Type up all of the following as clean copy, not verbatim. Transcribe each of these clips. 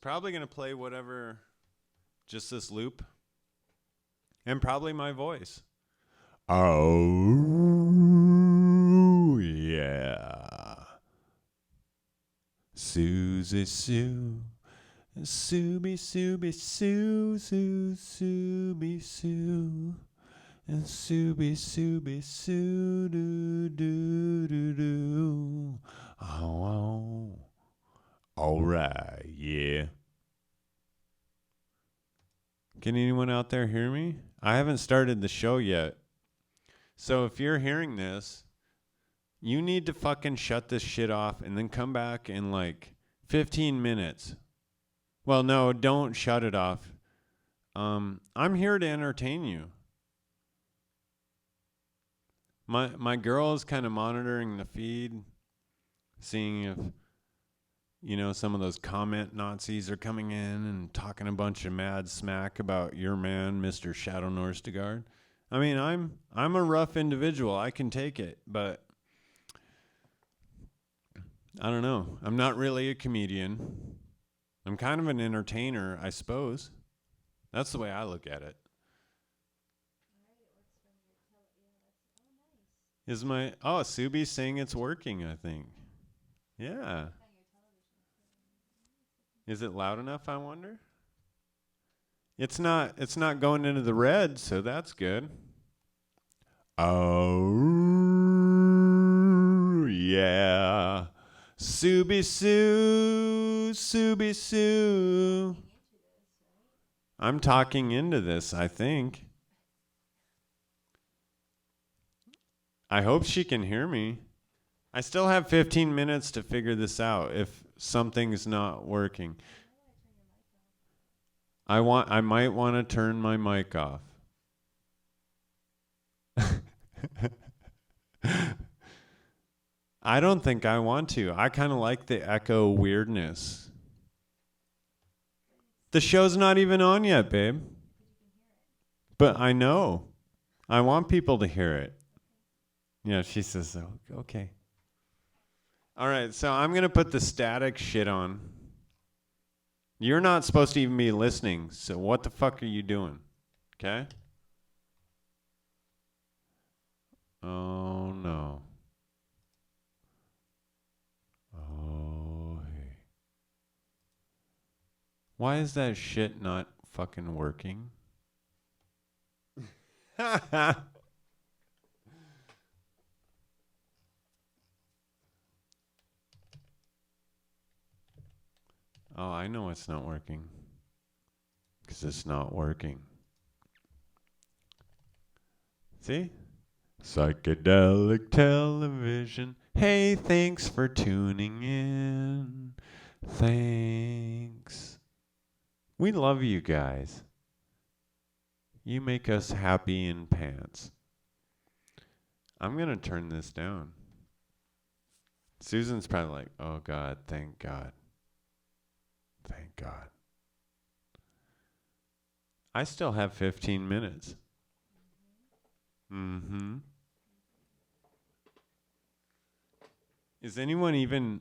Probably going to play whatever, just this loop, and probably my voice. Oh, yeah. Susie Sue. Subi, Subi, Sue, Sue, Subi, Sue. And Subi, Subi, Sue, do, do, do, do. Oh, all right, yeah. Can anyone out there hear me? I haven't started the show yet. So if you're hearing this, you need to fucking shut this shit off and then come back in like 15 minutes. Well, no, don't shut it off. I'm here to entertain you. My girl is kind of monitoring the feed, seeing if some of those comment Nazis are coming in and talking a bunch of mad smack about your man, Mr. Shadow Norstegard. I mean, I'm a rough individual. I can take it, but I don't know. I'm not really a comedian. I'm kind of an entertainer, I suppose. That's the way I look at it. Is my Subi's saying it's working, I think. Yeah. Is it loud enough, I wonder? It's not going into the red, so that's good. Oh yeah. Subi Sue, Subi Sue. I'm talking into this, I think. I hope she can hear me. I still have 15 minutes to figure this out if something's not working. I might want to turn my mic off. I don't think I want to. I kind of like the echo weirdness. The show's not even on yet, babe. But I know. I want people to hear it. Yeah, she says, okay. All right, so I'm going to put the static shit on. You're not supposed to even be listening, so what the fuck are you doing? Okay? Oh, no. Oh, hey. Why is that shit not fucking working? Oh, I know it's not working. Because it's not working. See? Psychedelic television. Hey, thanks for tuning in. Thanks. We love you guys. You make us happy in pants. I'm going to turn this down. Susan's probably like, oh, God, thank God. Thank God. I still have 15 minutes. Mm-hmm. Is anyone even...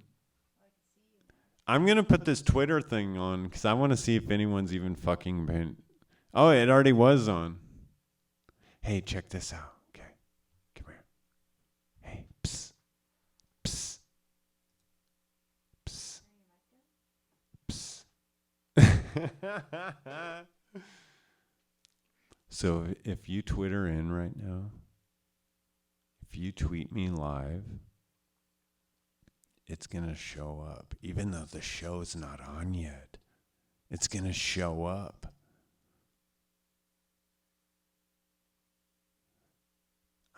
I'm going to put this Twitter thing on because I want to see if anyone's even fucking been... Oh, it already was on. Hey, check this out. Okay. Come here. Hey, psst. Psst. Psst. Psst. So if you Twitter in right now, if you tweet me live, it's going to show up. Even though the show's not on yet, it's going to show up.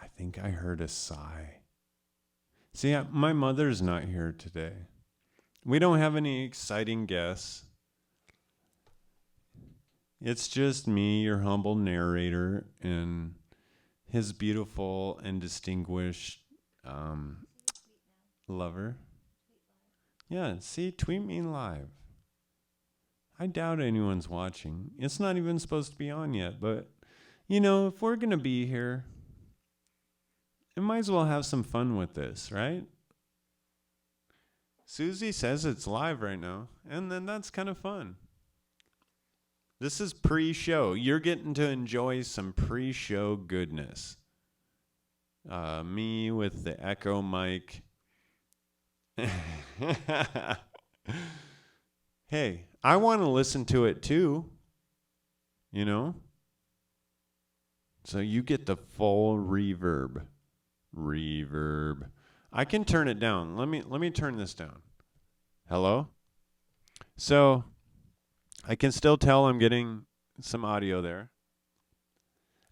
I think I heard a sigh. See, my mother's not here today. We don't have any exciting guests. It's just me, your humble narrator, and his beautiful and distinguished lover. Yeah, see, tweet me live. I doubt anyone's watching. It's not even supposed to be on yet, but, if we're going to be here, I might as well have some fun with this, right? Susie says it's live right now, and then that's kind of fun. This is pre-show. You're getting to enjoy some pre-show goodness. Me with the echo mic. Hey, I want to listen to it too. You know? So you get the full reverb. I can turn it down. Let me turn this down. Hello? So I can still tell I'm getting some audio there.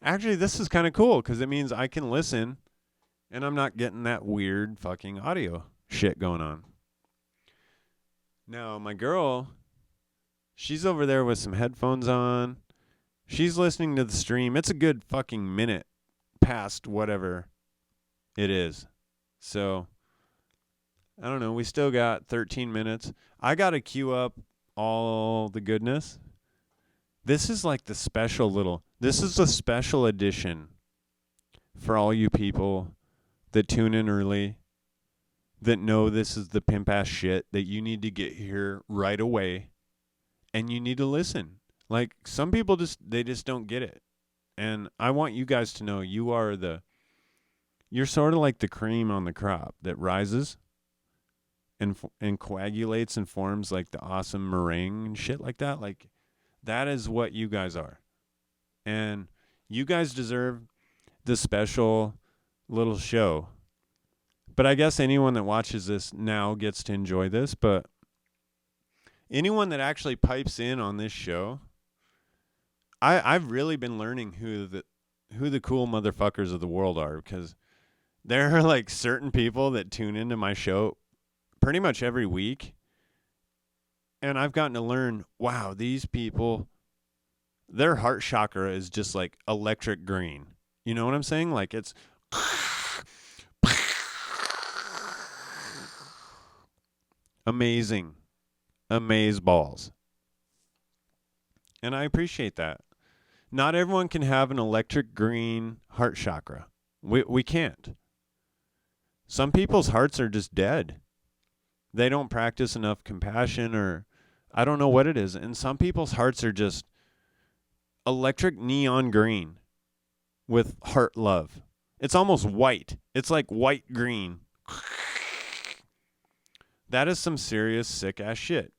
Actually, this is kind of cool because it means I can listen and I'm not getting that weird fucking audio shit going on. Now, my girl, she's over there with some headphones on. She's listening to the stream. It's a good fucking minute past whatever it is. So, I don't know. We still got 13 minutes. I got to queue up all the goodness. This is like the this is the special edition for all you people that tune in early, that know this is the pimp ass shit that you need to get here right away and you need to listen. Like some people they just don't get it. And I want you guys to know you're sort of like the cream on the crop that rises and coagulates and forms like the awesome meringue and shit like that. Like that is what you guys are. And you guys deserve the special little show. But I guess anyone that watches this now gets to enjoy this. But anyone that actually pipes in on this show, I've really been learning who the cool motherfuckers of the world are, because there are like certain people that tune into my show pretty much every week. And I've gotten to learn, wow, these people, their heart chakra is just like electric green. You know what I'm saying? Like it's amazing. Amaze balls. And I appreciate that. Not everyone can have an electric green heart chakra. We can't. Some people's hearts are just dead. They don't practice enough compassion, or I don't know what it is. And some people's hearts are just electric neon green with heart love. It's almost white. It's like white green. That is some serious sick ass shit.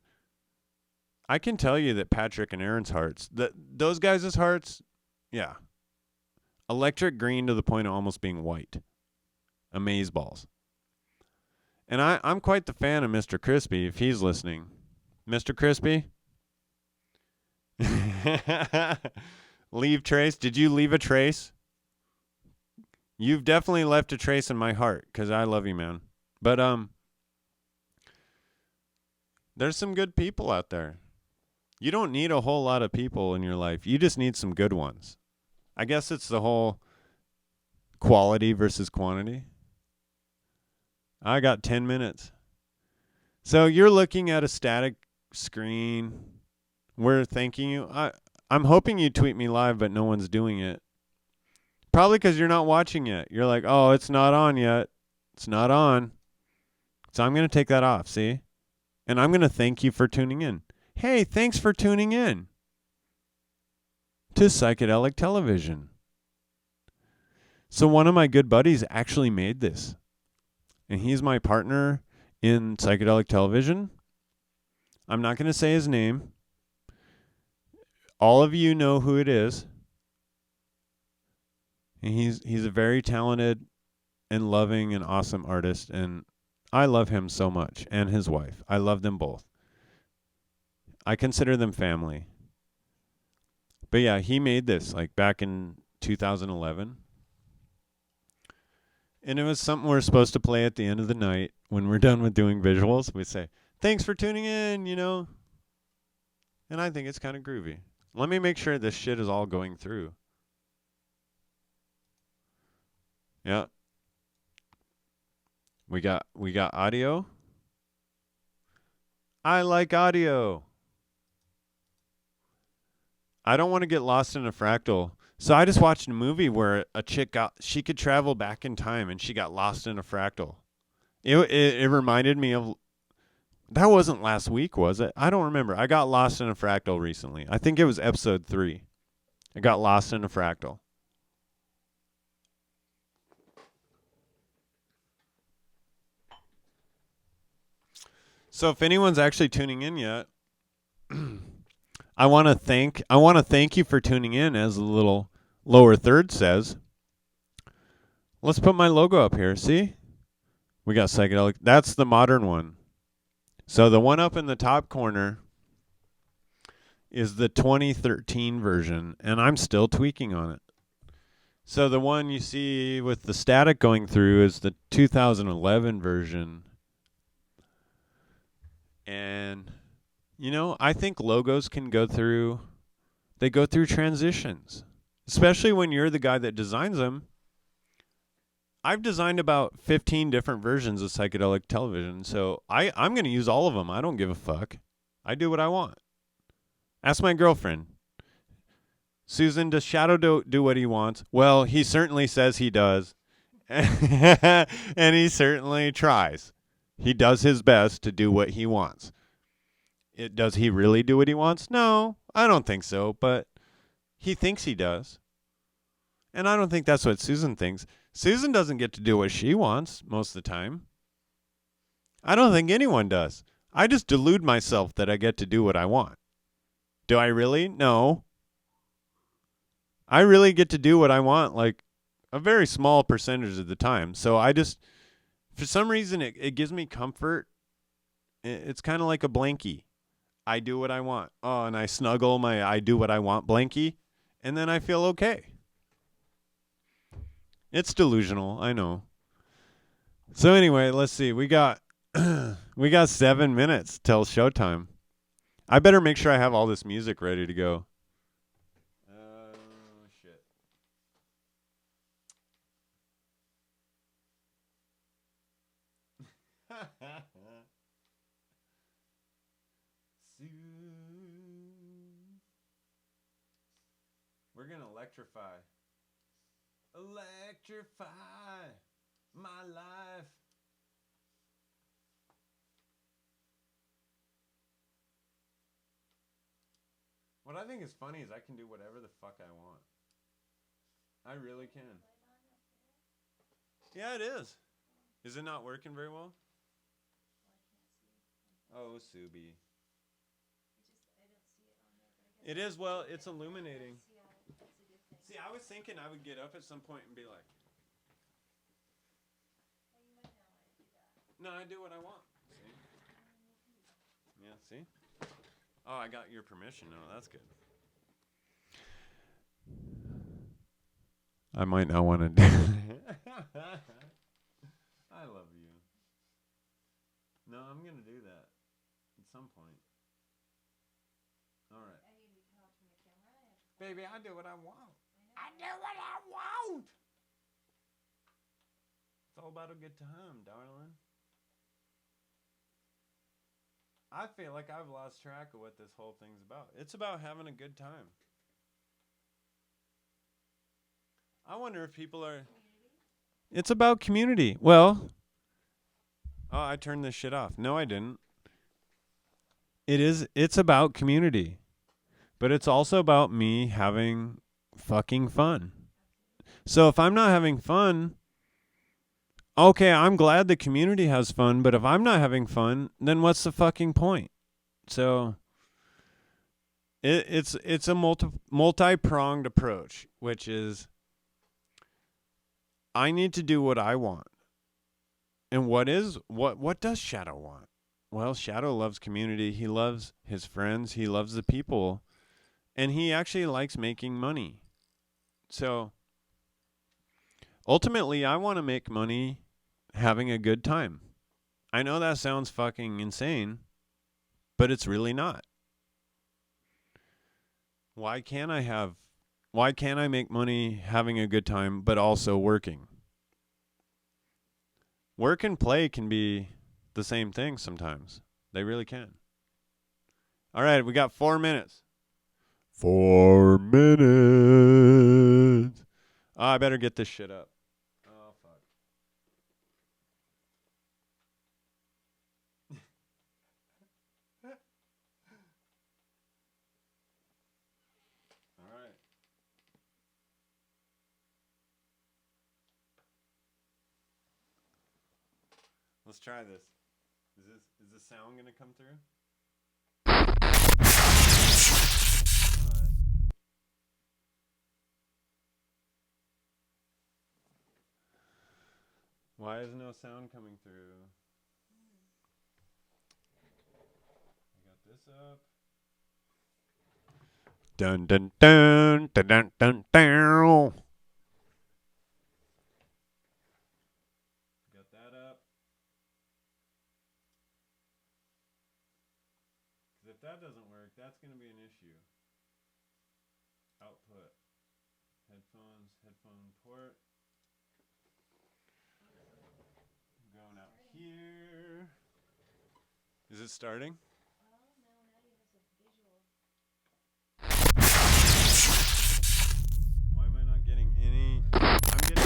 I can tell you that Patrick and Aaron's hearts, those guys' hearts, yeah. Electric green to the point of almost being white. Amaze balls. And I'm quite the fan of Mr. Crispy, if he's listening. Mr. Crispy? Leave trace. Did you leave a trace? You've definitely left a trace in my heart, because I love you, man. But, there's some good people out there. You don't need a whole lot of people in your life. You just need some good ones. I guess it's the whole quality versus quantity. I got 10 minutes. So you're looking at a static screen. We're thanking you. I'm hoping you tweet me live, but no one's doing it. Probably because you're not watching it. You're like, oh, it's not on yet. It's not on. So I'm going to take that off, see? And I'm going to thank you for tuning in. Hey, thanks for tuning in to Psychedelic Television. So one of my good buddies actually made this. And he's my partner in Psychedelic Television. I'm not going to say his name. All of you know who it is. And he's a very talented and loving and awesome artist. And I love him so much. And his wife. I love them both. I consider them family. But yeah, he made this like back in 2011. And it was something we're supposed to play at the end of the night when we're done with doing visuals. We say, thanks for tuning in, you know. And I think it's kind of groovy. Let me make sure this shit is all going through. Yeah. We got audio. I like audio. I don't want to get lost in a fractal. So I just watched a movie where a chick she could travel back in time and she got lost in a fractal. It reminded me of That wasn't last week, was it? I don't remember. I got lost in a fractal recently. I think it was episode 3. I got lost in a fractal. So if anyone's actually tuning in yet, I want to thank you for tuning in, as the little lower third says. Let's put my logo up here. See? We got Psychedelic. That's the modern one. So the one up in the top corner is the 2013 version, and I'm still tweaking on it. So the one you see with the static going through is the 2011 version. And, I think logos can go through transitions, especially when you're the guy that designs them. I've designed about 15 different versions of psychedelic television, so I'm going to use all of them. I don't give a fuck. I do what I want. Ask my girlfriend. Susan, does Shadow do what he wants? Well, he certainly says he does. And he certainly tries. He does his best to do what he wants. Does he really do what he wants? No, I don't think so, but he thinks he does. And I don't think that's what Susan thinks. Susan doesn't get to do what she wants most of the time. I don't think anyone does. I just delude myself that I get to do what I want. Do I really? No. I really get to do what I want like a very small percentage of the time. So I just, for some reason, it gives me comfort. It's kind of like a blankie. I do what I want. Oh, and I snuggle my I do what I want blankie, and then I feel okay. It's delusional, I know. So anyway, let's see. We got 7 minutes till showtime. I better make sure I have all this music ready to go. Shit. We're going to electrify. Electrify my life. What I think is funny is I can do whatever the fuck I want. I really can. Yeah, it is. Is it not working very well? Oh, Subi. It is, well, it's illuminating. See, I was thinking I would get up at some point and be like, no, I do what I want. See? Yeah, see? Oh, I got your permission. No, that's good. I might not want to do it. I love you. No, I'm going to do that at some point. All right. Baby, I do what I want. I do what I want. It's all about a good time, darling. I feel like I've lost track of what this whole thing's about. It's about having a good time. I wonder if people are... It's about community. Well... Oh, I turned this shit off. No, I didn't. It's about community. But it's also about me having fucking fun. So if I'm not having fun... Okay, I'm glad the community has fun, but if I'm not having fun, then what's the fucking point? So it's a multi-pronged approach, which is I need to do what I want. And what does Shadow want? Well, Shadow loves community. He loves his friends. He loves the people. And he actually likes making money. So ultimately, I want to make money having a good time. I know that sounds fucking insane, but it's really not. Why can't I make money having a good time but also working? Work and play can be the same thing sometimes. They really can. All right, we got 4 minutes. 4 minutes. Oh, I better get this shit up. Oh, fuck. Let's try this. Is the sound gonna come through? Alright. Why is no sound coming through? I got this up. Dun dun dun dun dun dun dun. Got that up. Because if that doesn't work, that's going to be an issue. Output. Headphones, headphone port. Going out here. Is it starting? Why am I not getting any? I'm getting.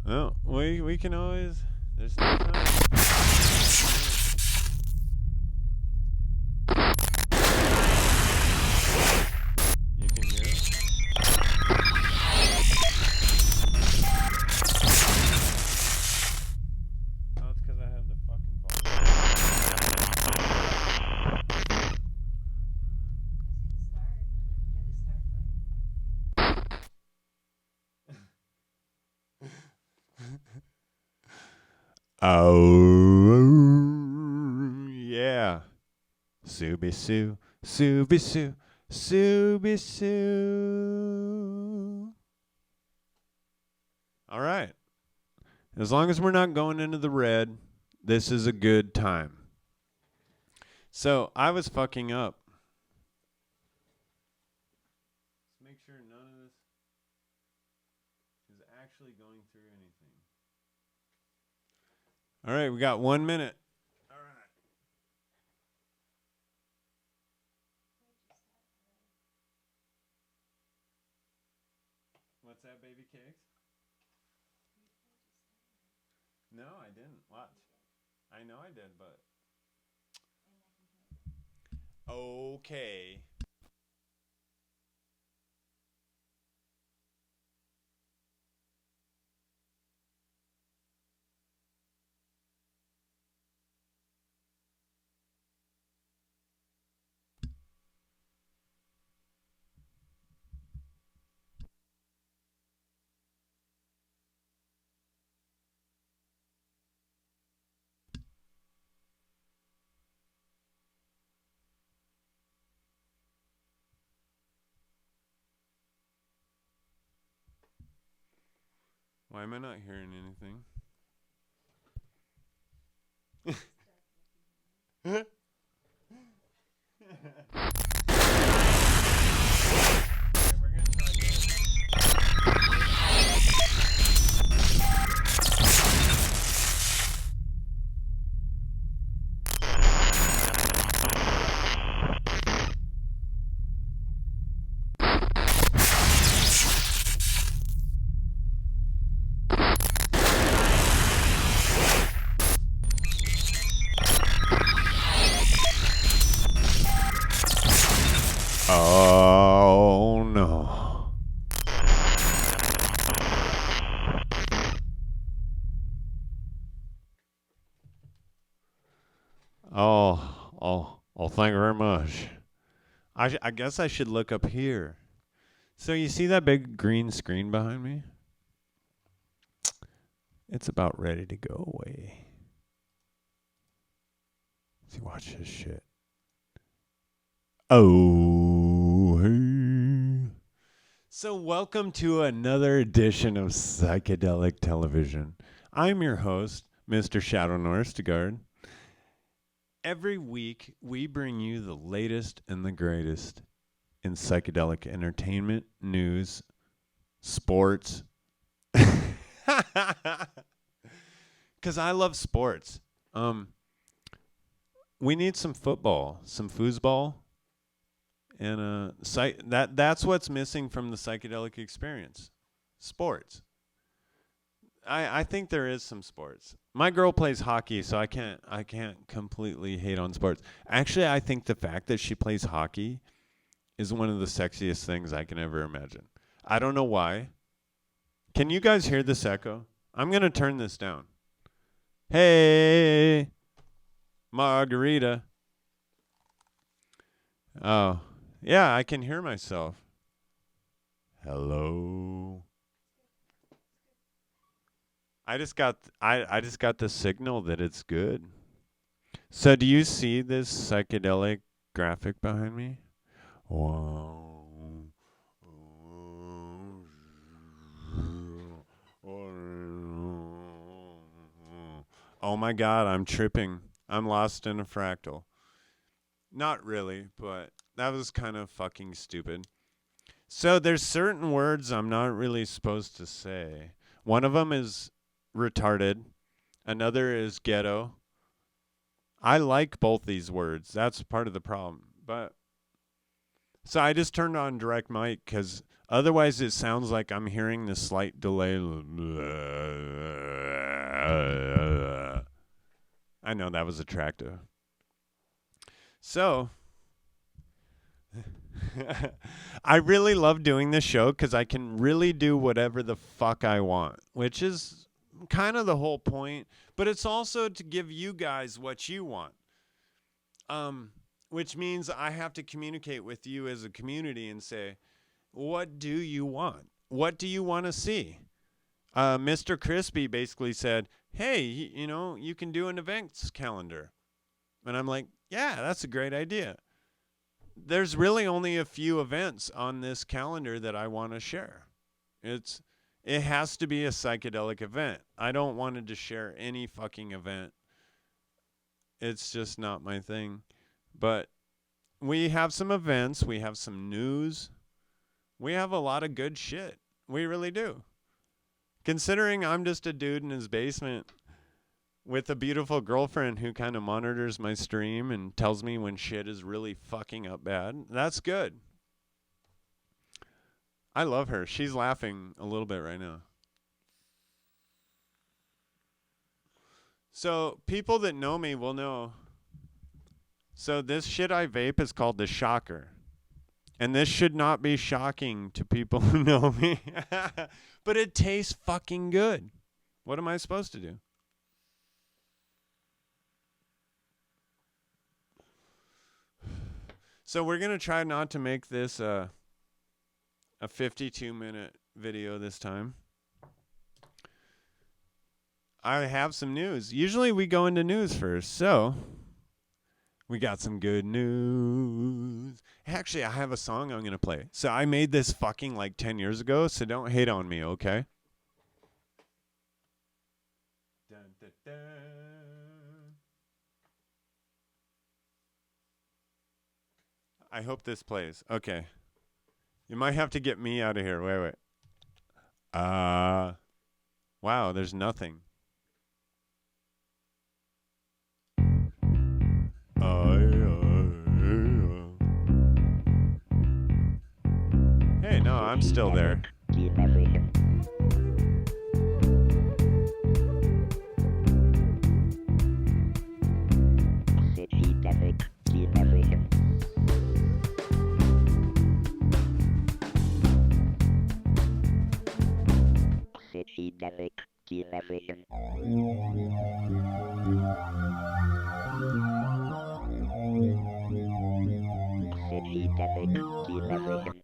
Well, we can always. There's no time. You can hear it. Oh, it's because I have the fucking volume. Oh, yeah. Subi Sue, Subi Sue, Subi Sue. All right. As long as we're not going into the red, this is a good time. So I was fucking up. Let's make sure none of this is actually going through anything. All right, we got 1 minute. All right. What's that, baby cakes? No, I didn't. Watch. I know I did, but. Okay. Why am I not hearing anything? Okay, we're gonna try again. Oh no. Oh, thank you very much. I guess I should look up here. So you see that big green screen behind me? It's about ready to go away. See, watch this shit. Oh, hey. So welcome to another edition of Psychedelic Television. I'm your host, Mr. Shadow Norstegard. Every week, we bring you the latest and the greatest in psychedelic entertainment, news, sports. Because I love sports. We need some football, some foosball. And that's what's missing from the psychedelic experience. Sports. I think there is some sports. My girl plays hockey, so I can't completely hate on sports. Actually, I think the fact that she plays hockey is one of the sexiest things I can ever imagine. I don't know why. Can you guys hear this echo? I'm going to turn this down. Hey, Margarita. Oh, yeah, I can hear myself. Hello. I just got the signal that it's good. So do you see this psychedelic graphic behind me? Wow. Oh my God, I'm tripping. I'm lost in a fractal. Not really, but that was kind of fucking stupid. So there's certain words I'm not really supposed to say. One of them is retarded. Another is ghetto. I like both these words. That's part of the problem. But so I just turned on direct mic because otherwise it sounds like I'm hearing this slight delay. I know that was attractive. So I really love doing this show because I can really do whatever the fuck I want, which is kind of the whole point. But it's also to give you guys what you want, which means I have to communicate with you as a community and say, what do you want? What do you want to see? Mr. Crispy basically said, hey, you can do an events calendar. And I'm like, yeah, that's a great idea. There's really only a few events on this calendar that I want to share. It has to be a psychedelic event. I don't want to share any fucking event. It's just not my thing. But we have some events. We have some news. We have a lot of good shit. We really do. Considering I'm just a dude in his basement with a beautiful girlfriend who kind of monitors my stream and tells me when shit is really fucking up bad. That's good. I love her. She's laughing a little bit right now. So people that know me will know. So this shit I vape is called the Shocker. And this should not be shocking to people who know me. But it tastes fucking good. What am I supposed to do? So we're going to try not to make this a 52-minute video this time. I have some news. Usually we go into news first, so we got some good news. Actually, I have a song I'm going to play. So I made this fucking like 10 years ago, so don't hate on me, okay? Dun, dun, dun. I hope this plays. Okay. You might have to get me out of here. Wait. Wow, there's nothing. Hey, no, I'm still there. Psychedelic television. Psychedelic television. Psychedelic television.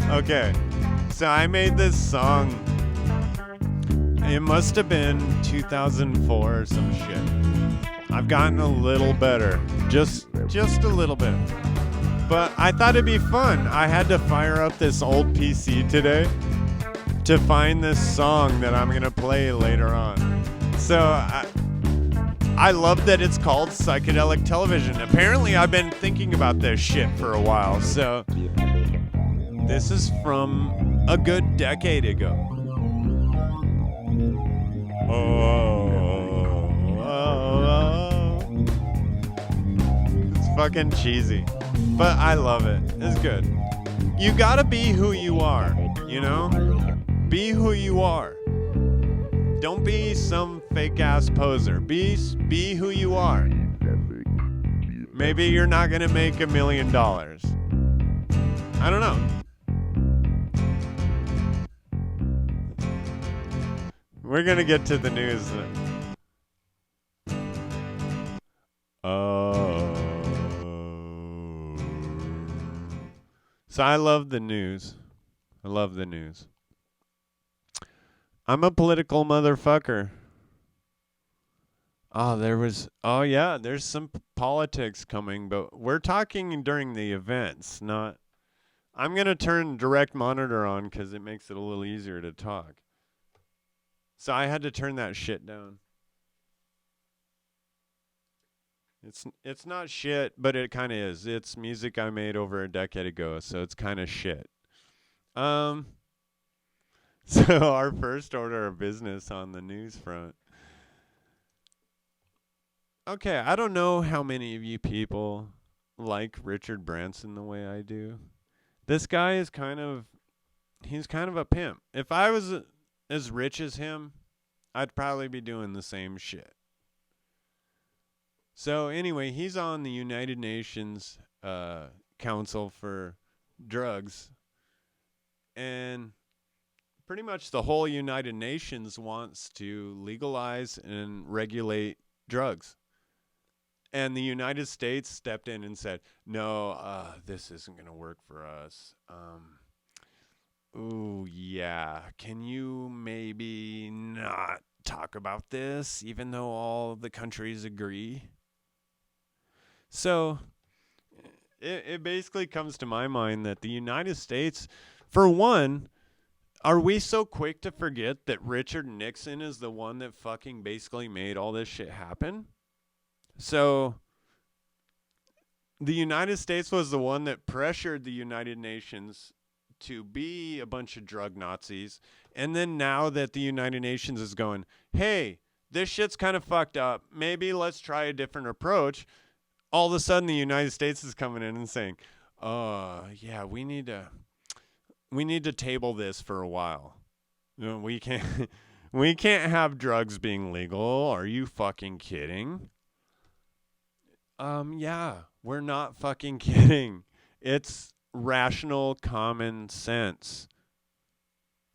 Okay, so I made this song. It must have been 2004 or some shit. I've gotten a little better, just a little bit. But I thought it'd be fun. I had to fire up this old PC today to find this song that I'm gonna play later on. So I love that it's called psychedelic television. Apparently, I've been thinking about this shit for a while. So, this is from a good decade ago. It's fucking cheesy, but I love it. It's good. You gotta be who you are, you know? Be who you are. Don't be some fake ass poser. Be who you are. Maybe you're not gonna make $1 million. I don't know. We're gonna get to the news. Oh. So I love the news. I love the news. I'm a political motherfucker. There's some politics coming, but we're talking during the events, not. I'm going to turn direct monitor on because it makes it a little easier to talk. So I had to turn that shit down. It's not shit, but it kind of is. It's music I made over a decade ago, so it's kind of shit. So our first order of business on the news front. Okay, I don't know how many of you people like Richard Branson the way I do. This guy is he's kind of a pimp. If I was as rich as him, I'd probably be doing the same shit. So anyway, he's on the United Nations Council for Drugs. And pretty much the whole United Nations wants to legalize and regulate drugs. And the United States stepped in and said, no, this isn't going to work for us. Ooh, yeah. Can you maybe not talk about this, even though all the countries agree? So it basically comes to my mind that the United States, for one, are we so quick to forget that Richard Nixon is the one that fucking basically made all this shit happen? So the United States was the one that pressured the United Nations to be a bunch of drug Nazis. And then now that the United Nations is going, hey, this shit's kind of fucked up. Maybe let's try a different approach. All of a sudden the United States is coming in and saying, yeah, we need to table this for a while. You know, we can't have drugs being legal. Are you fucking kidding? Yeah, we're not fucking kidding. It's rational common sense,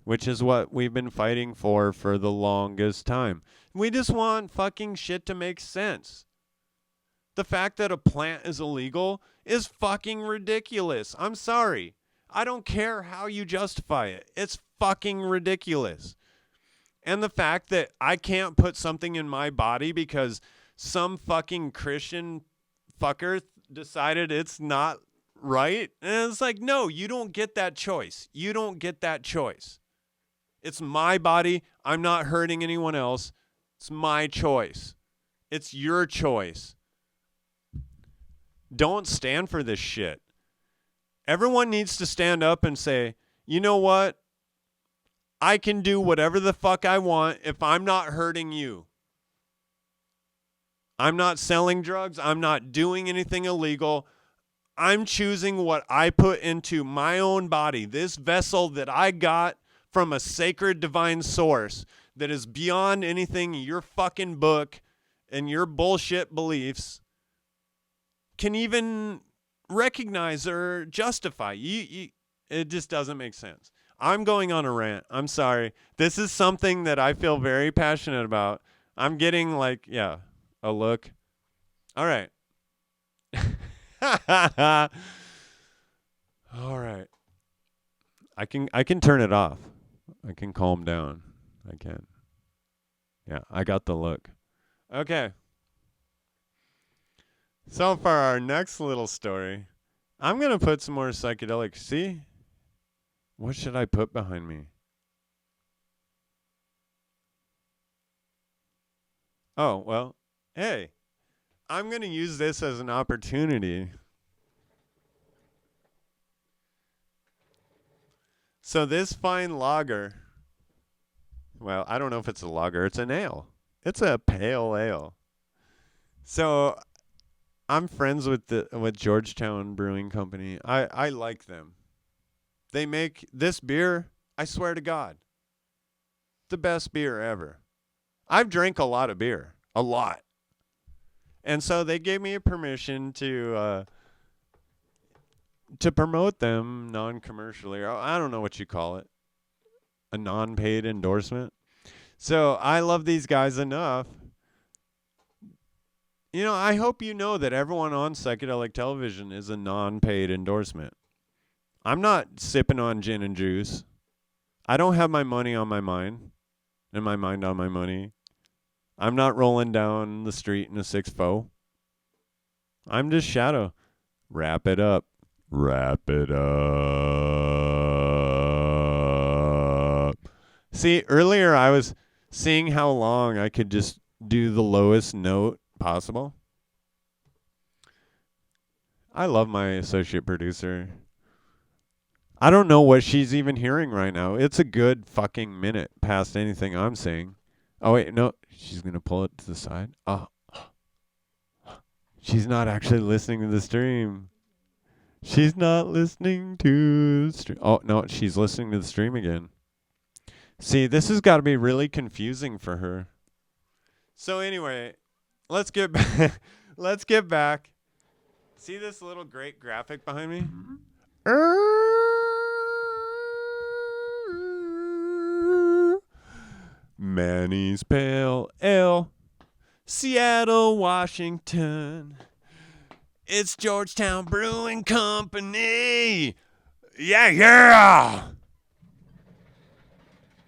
which is what we've been fighting for the longest time. We just want fucking shit to make sense. The fact that a plant is illegal is fucking ridiculous. I'm sorry. I don't care how you justify it. It's fucking ridiculous. And the fact that I can't put something in my body because some fucking Christian fucker decided it's not right. And it's like, no, you don't get that choice. You don't get that choice. It's my body. I'm not hurting anyone else. It's my choice. It's your choice. Don't stand for this shit. Everyone needs to stand up and say, you know what? I can do whatever the fuck I want if I'm not hurting you. I'm not selling drugs. I'm not doing anything illegal. I'm choosing what I put into my own body, this vessel that I got from a sacred divine source that is beyond anything your fucking book and your bullshit beliefs can even recognize or justify. It just doesn't make sense. I'm going on a rant. I'm sorry. This is something that I feel very passionate about. I'm getting a look. All right. All right. I can turn it off. I can calm down. I can. Yeah, I got the look. Okay. So for our next little story, I'm going to put some more psychedelic. See? What should I put behind me? Oh, well, Hey, I'm going to use this as an opportunity. So this fine lager, well, I don't know if it's a lager, it's an ale. It's a pale ale. So I'm friends with Georgetown Brewing Company. I like them. They make this beer, I swear to God, the best beer ever. I've drank a lot of beer, a lot. And so they gave me a permission to promote them non-commercially. Or I don't know what you call it. A non-paid endorsement. So I love these guys enough. You know, I hope you know that everyone on psychedelic television is a non-paid endorsement. I'm not sipping on gin and juice. I don't have my money on my mind and my mind on my money. I'm not rolling down the street in a 6-4. I'm just Shadow. Wrap it up. Wrap it up. See, earlier I was seeing how long I could just do the lowest note possible. I love my associate producer. I don't know what she's even hearing right now. It's a good fucking minute past anything I'm saying. Oh, wait, no. She's going to pull it to the side. Oh. She's not actually listening to the stream. She's not listening to the stream. Oh, no, she's listening to the stream again. See, this has got to be really confusing for her. So anyway, let's get back. Let's get back. See this little great graphic behind me? Manny's Pale Ale, Seattle, Washington. It's Georgetown Brewing Company. Yeah, yeah.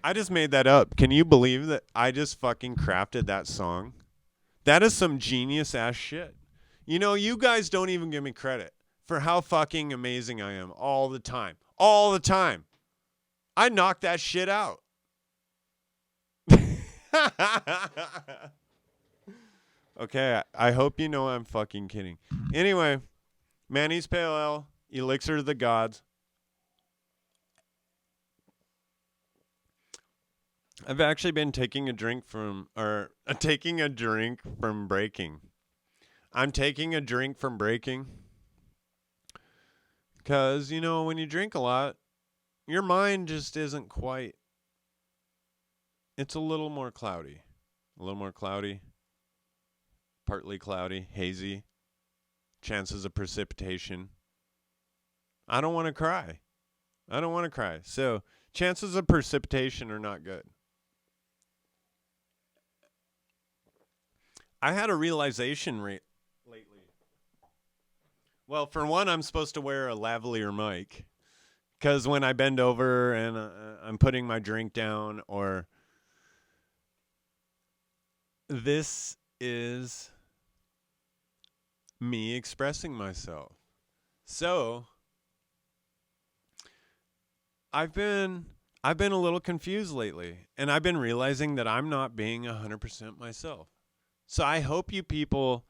I just made that up. Can you believe that I just fucking crafted that song? That is some genius ass shit. You know, you guys don't even give me credit for how fucking amazing I am all the time. All the time. I knock that shit out. Okay, I hope you know I'm fucking kidding. Anyway, Manny's Pale Ale, Elixir of the Gods. I've actually been taking a drink from breaking. I'm taking a drink from breaking. Because, you know, when you drink a lot, your mind just isn't quite. It's a little more cloudy. A little more cloudy. Partly cloudy, hazy. Chances of precipitation. I don't want to cry. So, chances of precipitation are not good. I had a realization lately. Well, for one, I'm supposed to wear a lavalier mic. Because when I bend over and I'm putting my drink down, or this is me expressing myself. So I've been a little confused lately, and I've been realizing that I'm not being 100% myself. So I hope you people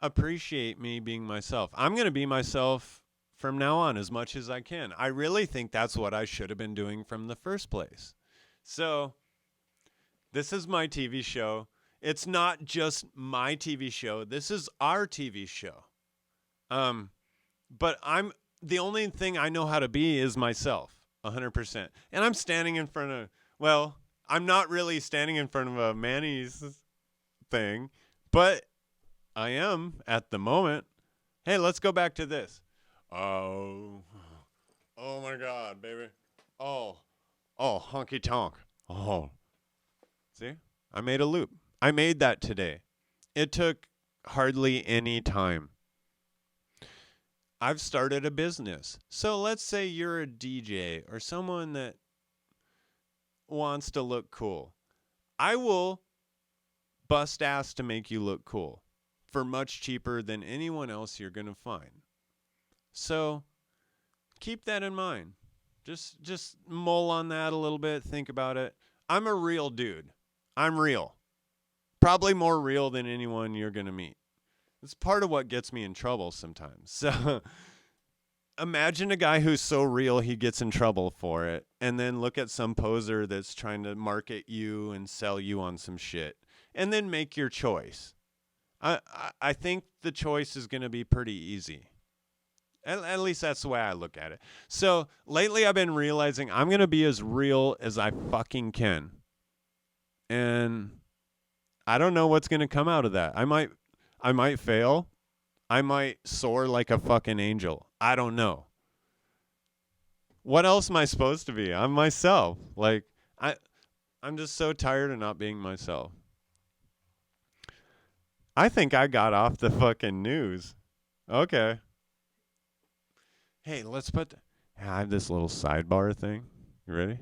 appreciate me being myself. I'm going to be myself from now on as much as I can. I really think that's what I should have been doing from the first place. So this is my TV show. It's not just my TV show. This is our TV show. But the only thing I know how to be is myself, 100%. And I'm standing in front of, well, I'm not really standing in front of a Manny's thing, but I am at the moment. Hey, let's go back to this. Oh my God, baby. Oh, honky tonk. Oh, see, I made a loop. I made that today. It took hardly any time. I've started a business. So let's say you're a DJ or someone that wants to look cool. I will bust ass to make you look cool for much cheaper than anyone else you're going to find. So keep that in mind. Just mull on that a little bit. Think about it. I'm a real dude. I'm real. Probably more real than anyone you're going to meet. It's part of what gets me in trouble sometimes. So imagine a guy who's so real he gets in trouble for it, and then look at some poser that's trying to market you and sell you on some shit, and then make your choice. I think the choice is going to be pretty easy. At least that's the way I look at it. So lately I've been realizing I'm going to be as real as I fucking can. And I don't know what's going to come out of that. I might fail. I might soar like a fucking angel. I don't know. What else am I supposed to be? I'm myself. Like I'm just so tired of not being myself. I think I got off the fucking news. Okay. Hey, let's put I have this little sidebar thing. You ready?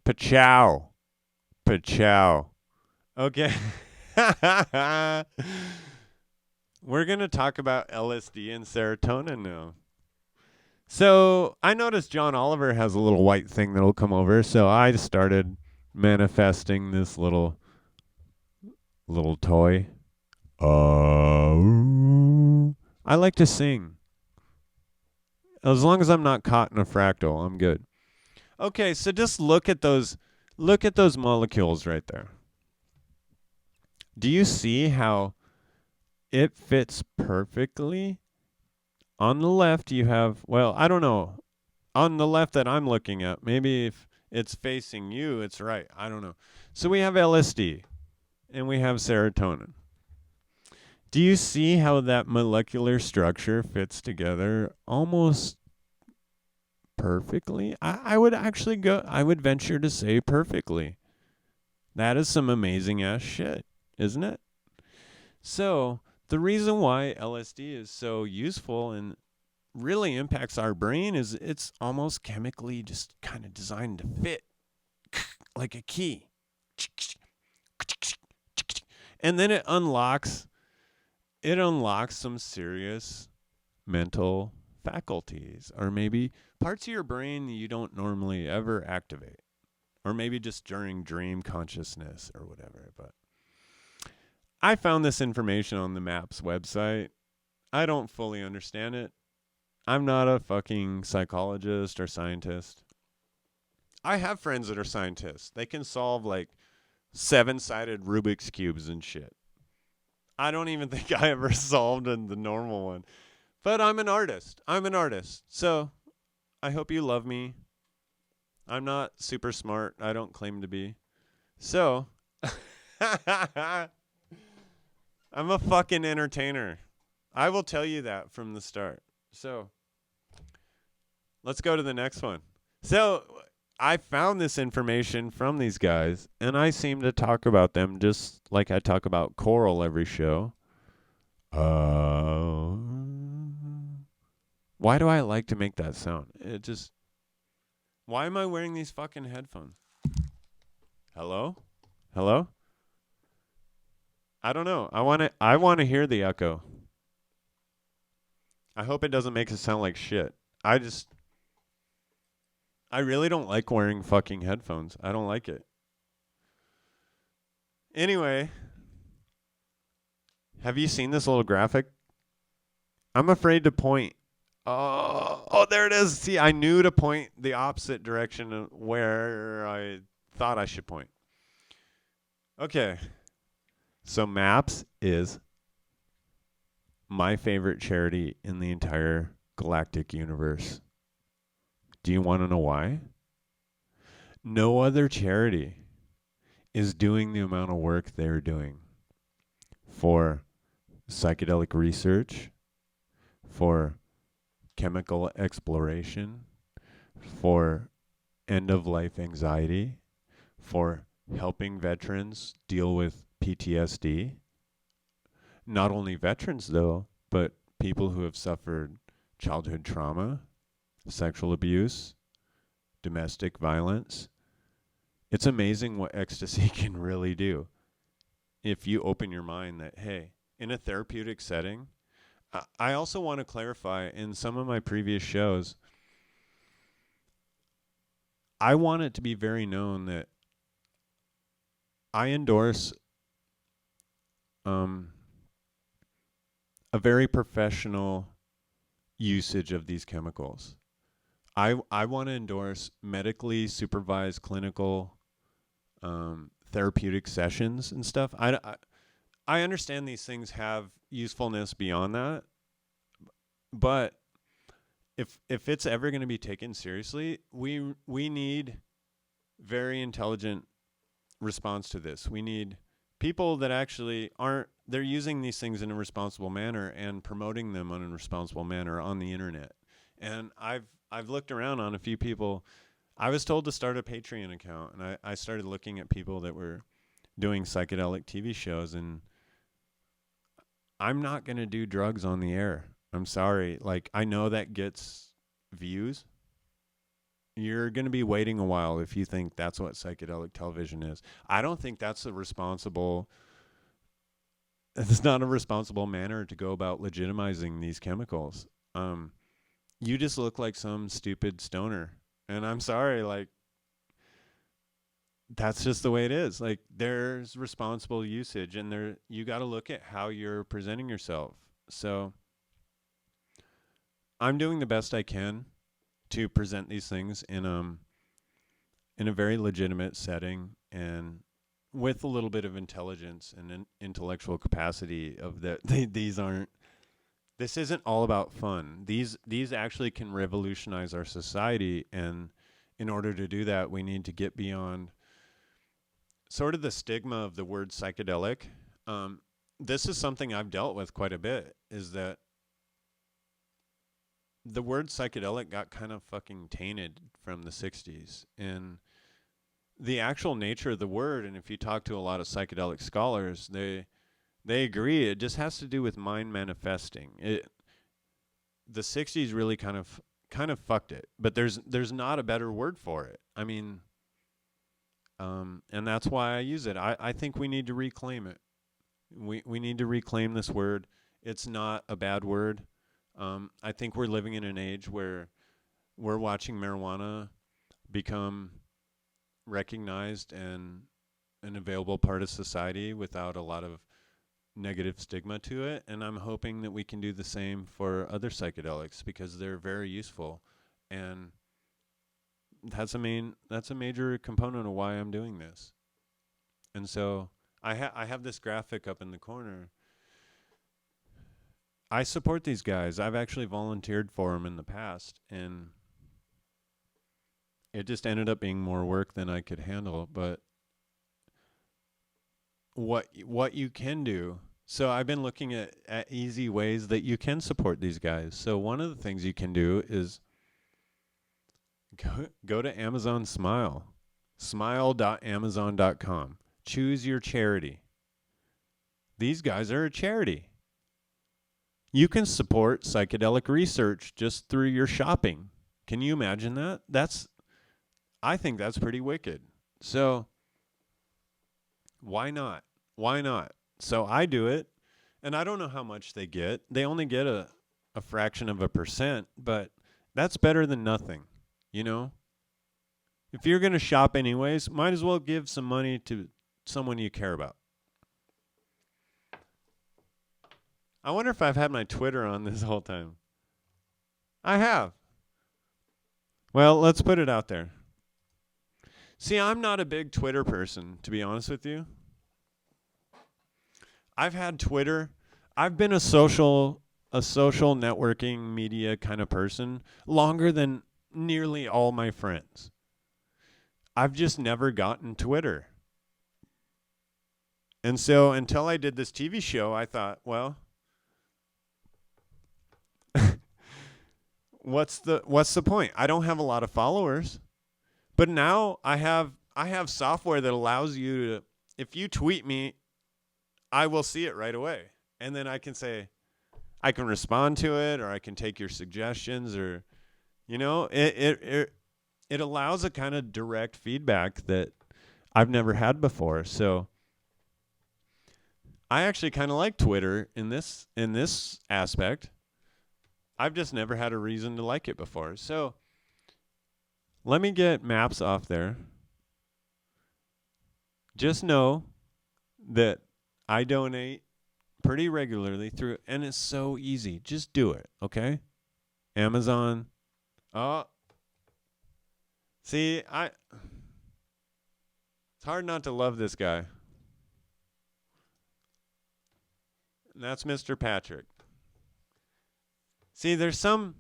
Pachow. Pachow. Okay. We're going to talk about LSD and serotonin now. So I noticed John Oliver has a little white thing that'll come over, so I started manifesting this little toy. I like to sing. As long as I'm not caught in a fractal, I'm good. Okay, so just look at those molecules right there. Do you see how it fits perfectly? On the left you have, well, I don't know. On the left that I'm looking at, maybe if it's facing you, it's right. I don't know. So we have LSD and we have serotonin. Do you see how that molecular structure fits together almost perfectly? I would venture to say perfectly. That is some amazing ass shit, isn't it? So the reason why LSD is so useful and really impacts our brain is it's almost chemically just kind of designed to fit like a key. And then it unlocks some serious mental faculties, or maybe parts of your brain you don't normally ever activate, or maybe just during dream consciousness or whatever. But I found this information on the MAPS website. I don't fully understand it. I'm not a fucking psychologist or scientist. I have friends that are scientists. They can solve like 7-sided Rubik's Cubes and shit. I don't even think I ever solved the normal one. But I'm an artist. So I hope you love me. I'm not super smart. I don't claim to be. So I'm a fucking entertainer. I will tell you that from the start. So let's go to the next one. So I found this information from these guys, and I seem to talk about them just like I talk about coral every show. Why do I like to make that sound? Why am I wearing these fucking headphones? Hello? I don't know. I want to hear the echo. I hope it doesn't make it sound like shit. I really don't like wearing fucking headphones. I don't like it. Anyway, have you seen this little graphic? I'm afraid to point. Oh, there it is. See, I knew to point the opposite direction of where I thought I should point. Okay. So MAPS is my favorite charity in the entire galactic universe. Do you want to know why? No other charity is doing the amount of work they're doing for psychedelic research, for chemical exploration, for end-of-life anxiety, for helping veterans deal with PTSD. Not only veterans, though, but people who have suffered childhood trauma, sexual abuse, domestic violence. It's amazing what ecstasy can really do if you open your mind that, hey, in a therapeutic setting. I also want to clarify, in some of my previous shows, I want it to be very known that I endorse um, a very professional usage of these chemicals. I want to endorse medically supervised clinical therapeutic sessions and stuff. I understand these things have usefulness beyond that, but if it's ever going to be taken seriously, we need very intelligent response to this. We need people that actually aren't they're using these things in a responsible manner and promoting them in a responsible manner on the internet. And I've looked around on a few people. I was told to start a Patreon account, and I started looking at people that were doing psychedelic TV shows, and I'm not going to do drugs on the air. I'm sorry. Like, I know that gets views. You're going to be waiting a while if you think that's what psychedelic television is. I don't think that's it's not a responsible manner to go about legitimizing these chemicals. You just look like some stupid stoner. And I'm sorry, like, that's just the way it is. Like, there's responsible usage, and you got to look at how you're presenting yourself. So I'm doing the best I can to present these things in a very legitimate setting and with a little bit of intelligence and an intellectual capacity of that. This isn't all about fun. These actually can revolutionize our society, and in order to do that, we need to get beyond sort of the stigma of the word psychedelic. This is something I've dealt with quite a bit, is that the word psychedelic got kind of fucking tainted from the 60s. And the actual nature of the word, and if you talk to a lot of psychedelic scholars, they agree it just has to do with mind manifesting. The 60s really kind of fucked it, but there's not a better word for it. I mean, and that's why I use it. I think we need to reclaim it. We need to reclaim this word. It's not a bad word. I think we're living in an age where we're watching marijuana become recognized and an available part of society without a lot of negative stigma to it. And I'm hoping that we can do the same for other psychedelics, because they're very useful. And that's a major component of why I'm doing this. And so I have this graphic up in the corner. I support these guys. I've actually volunteered for them in the past, and it just ended up being more work than I could handle. But what you can do, so I've been looking at easy ways that you can support these guys. So one of the things you can do is go to Amazon Smile, smile.amazon.com. Choose your charity. These guys are a charity. You can support psychedelic research just through your shopping. Can you imagine that? I think that's pretty wicked. So why not? Why not? So I do it, and I don't know how much they get. They only get a fraction of a percent, but that's better than nothing, you know? If you're going to shop anyways, might as well give some money to someone you care about. I wonder if I've had my Twitter on this whole time. I have. Well, let's put it out there. See, I'm not a big Twitter person, to be honest with you. I've had Twitter. I've been a social networking media kind of person longer than nearly all my friends. I've just never gotten Twitter. And so until I did this TV show, I thought, well, what's the point? I don't have a lot of followers. But now I have software that allows you to, if you tweet me, I will see it right away. And then I can say, I can respond to it, or I can take your suggestions, or, you know, it allows a kind of direct feedback that I've never had before. So I actually kind of like Twitter in this aspect. I've just never had a reason to like it before. So let me get Maps off there. Just know that I donate pretty regularly through, and it's so easy. Just do it, okay? Amazon. Oh, see, it's hard not to love this guy. And that's Mr. Patrick. See, there's some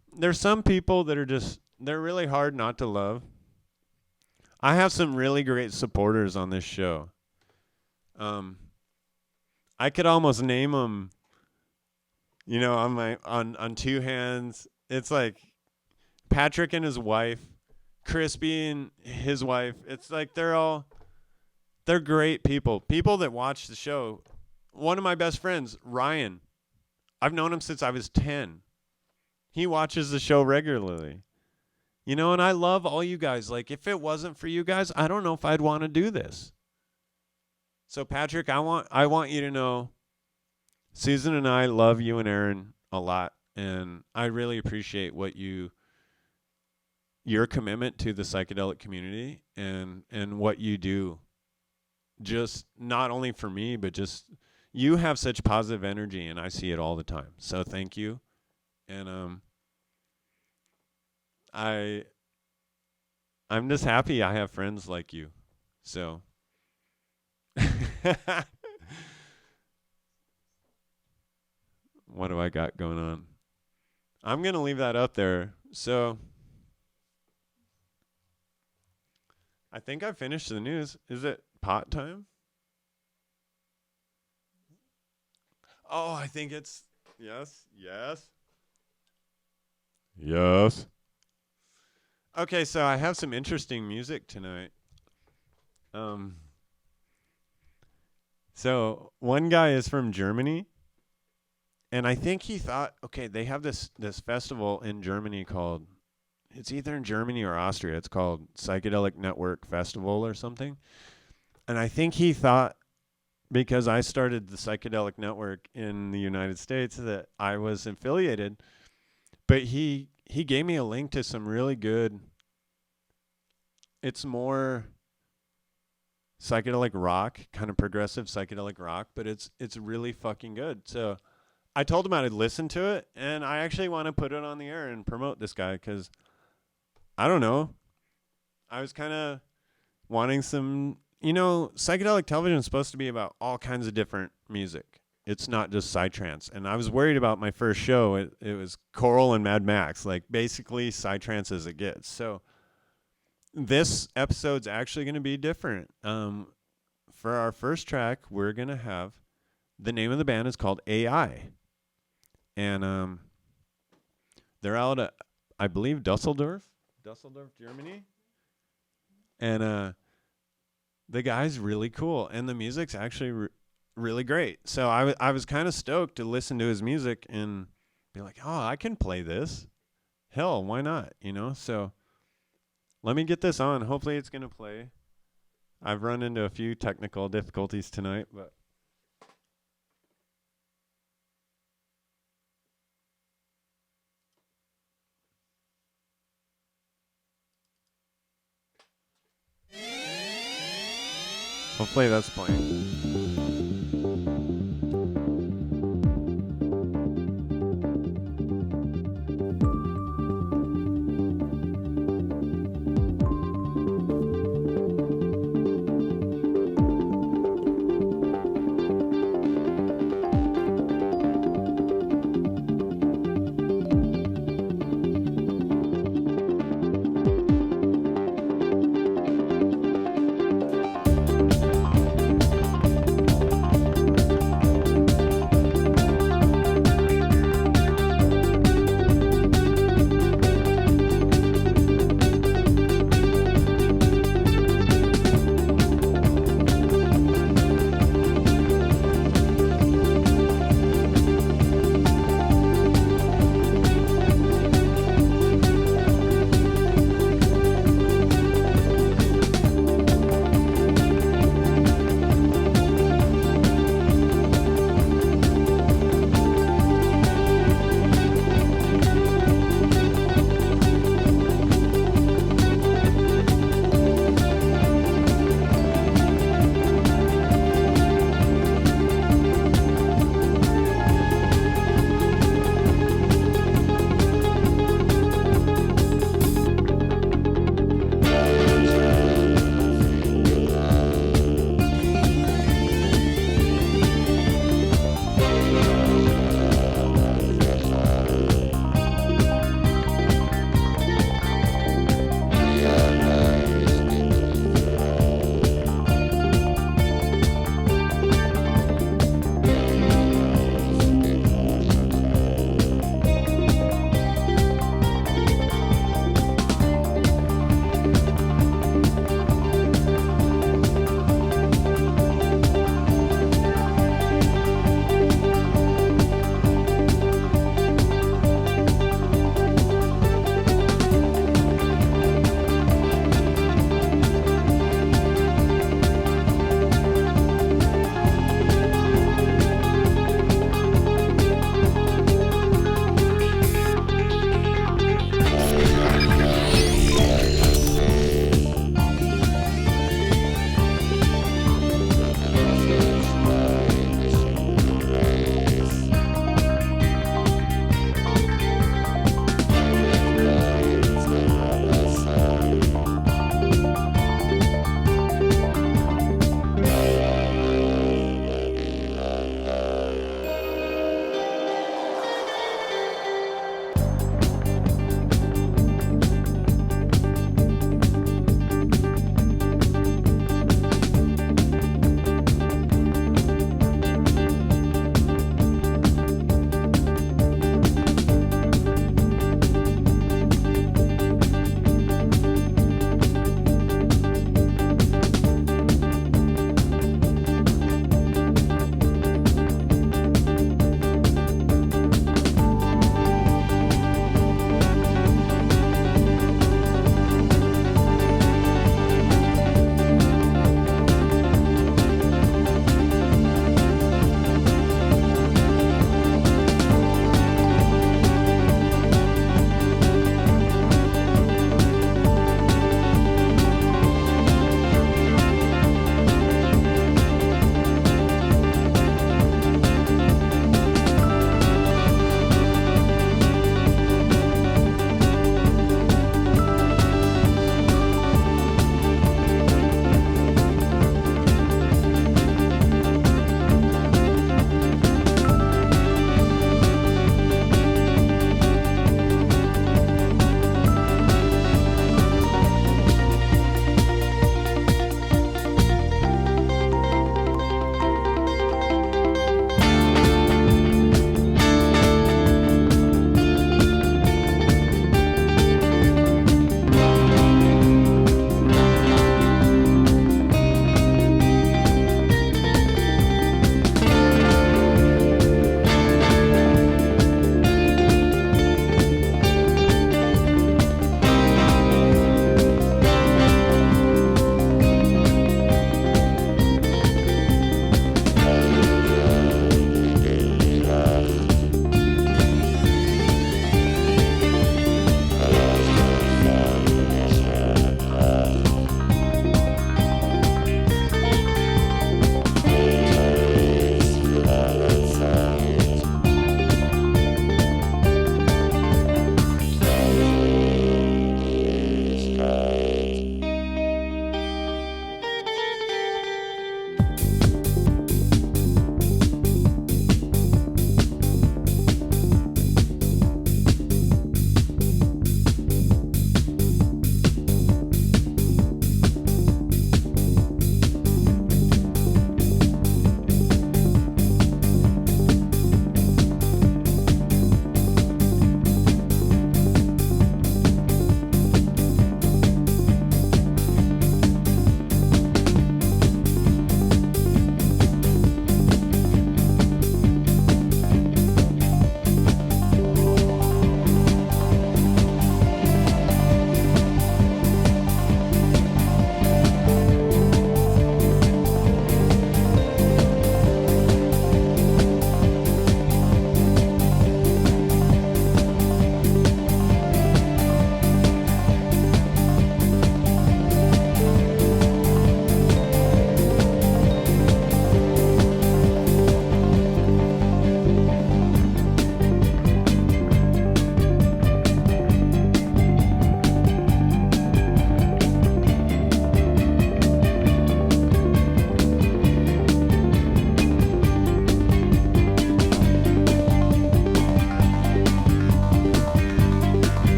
people that are they're really hard not to love. I have some really great supporters on this show. I could almost name them, on two hands. It's like Patrick and his wife, Crispy and his wife. It's like they're great people. People that watch the show. One of my best friends, Ryan. I've known him since I was 10. He watches the show regularly. And I love all you guys. Like, if it wasn't for you guys, I don't know if I'd want to do this. So, Patrick, I want you to know Susan and I love you and Aaron a lot, and I really appreciate your commitment to the psychedelic community and what you do. Just not only for me, but just you have such positive energy, and I see it all the time. So, thank you. And I'm just happy I have friends like you. So what do I got going on? I'm going to leave that up there. So I think I finished the news. Is it pot time? Oh, I think it's yes. Okay, so I have some interesting music tonight. So one guy is from Germany, and I think he thought, okay, they have this festival in Germany called, it's either in Germany or Austria. It's called Psychedelic Network Festival or something. And I think he thought, because I started the Psychedelic Network in the United States, that I was affiliated. But he gave me a link to some really good, it's more psychedelic rock, kind of progressive psychedelic rock, but it's really fucking good. So I told him I'd listen to it, and I actually want to put it on the air and promote this guy because, I don't know, I was kind of wanting some, psychedelic television is supposed to be about all kinds of different music. It's not just psytrance. And I was worried about my first show. It was Coral and Mad Max, like basically psytrance as it gets. So this episode's actually going to be different. For our first track, we're going to have, the name of the band is called AI. And they're out at, I believe, Dusseldorf, Germany. And the guy's really cool. And the music's actually really great. So I was kind of stoked to listen to his music and be like, oh, I can play this. Hell, why not? So let me get this on. Hopefully it's going to play. I've run into a few technical difficulties tonight, but hopefully that's playing.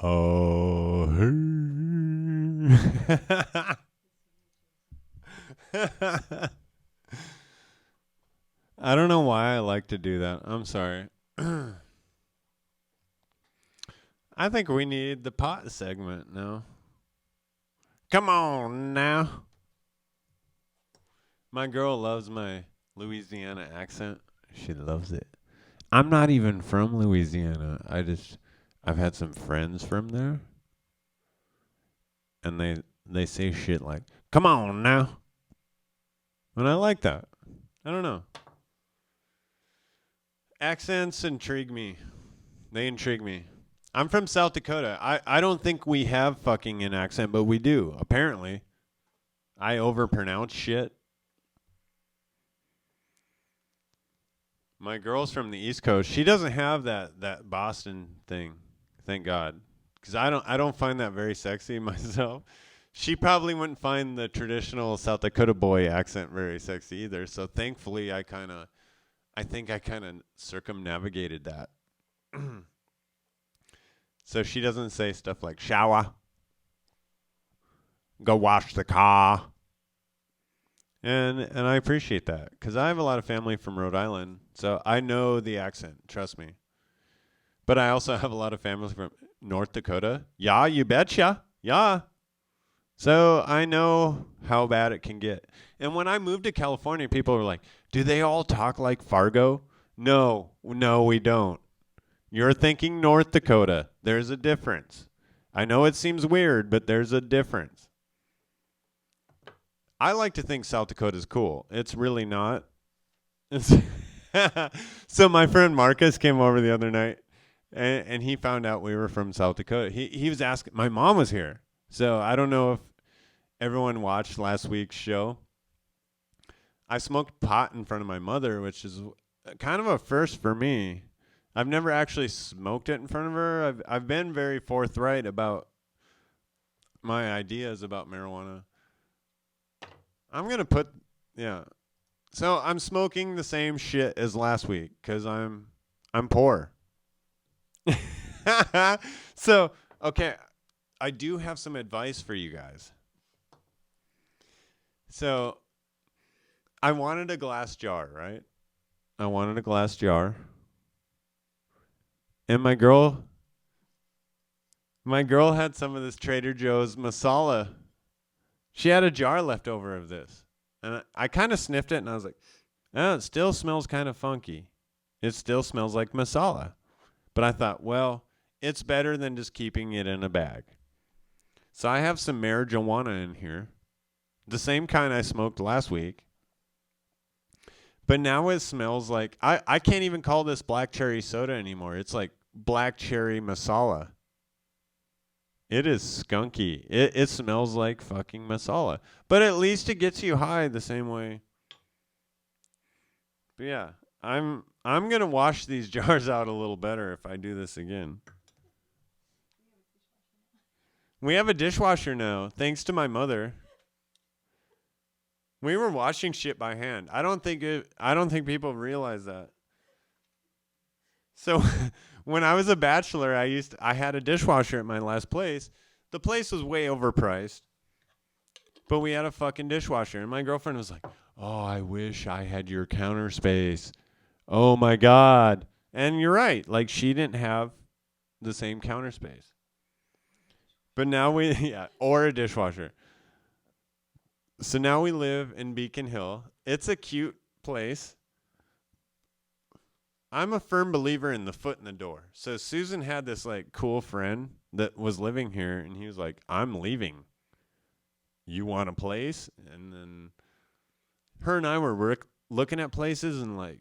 Oh. I don't know why I like to do that. I'm sorry. I think we need the pot segment now. Come on now. My girl loves my Louisiana accent. She loves it. I'm not even from Louisiana. I've had some friends from there, and they say shit like, "Come on now." And I like that. I don't know. Accents intrigue me. They intrigue me. I'm from South Dakota. I don't think we have fucking an accent, but we do, apparently. I overpronounce shit. My girl's from the East Coast. She doesn't have that Boston thing, thank God. Because I don't find that very sexy myself. She probably wouldn't find the traditional South Dakota boy accent very sexy either. So thankfully I think I kind of circumnavigated that. So she doesn't say stuff like shower, go wash the car. And I appreciate that because I have a lot of family from Rhode Island, so I know the accent. Trust me. But I also have a lot of family from North Dakota. Yeah, you betcha. Yeah. So I know how bad it can get. And when I moved to California, people were like, "Do they all talk like Fargo?" No, we don't. You're thinking North Dakota. There's a difference. I know it seems weird, but there's a difference. I like to think South Dakota is cool. It's really not. It's so my friend Marcus came over the other night, and he found out we were from South Dakota. He was asking. My mom was here, so I don't know if everyone watched last week's show. I smoked pot in front of my mother, which is kind of a first for me. I've never actually smoked it in front of her. I've been very forthright about my ideas about marijuana. I'm going to put, yeah. So I'm smoking the same shit as last week because I'm poor. So, okay, I do have some advice for you guys. So I wanted a glass jar, right? I wanted a glass jar. And my girl had some of this Trader Joe's masala. She had a jar left over of this. And I kind of sniffed it and I was like, oh, it still smells kind of funky. It still smells like masala. But I thought, well, it's better than just keeping it in a bag. So I have some marijuana in here. The same kind I smoked last week. But now it smells like, I can't even call this black cherry soda anymore. It's like black cherry masala. It is skunky. It smells like fucking masala. But at least it gets you high the same way. But yeah, I'm going to wash these jars out a little better if I do this again. We have a dishwasher now, thanks to my mother. We were washing shit by hand. I don't think people realize that. So when I was a bachelor, I had a dishwasher at my last place. The place was way overpriced. But we had a fucking dishwasher and my girlfriend was like, "Oh, I wish I had your counter space. Oh my God." And you're right. Like she didn't have the same counter space. But now or a dishwasher. So now we live in Beacon Hill. It's a cute place. I'm a firm believer in the foot in the door. So Susan had this like cool friend that was living here and he was like, "I'm leaving. You want a place?" And then her and I were looking at places and like,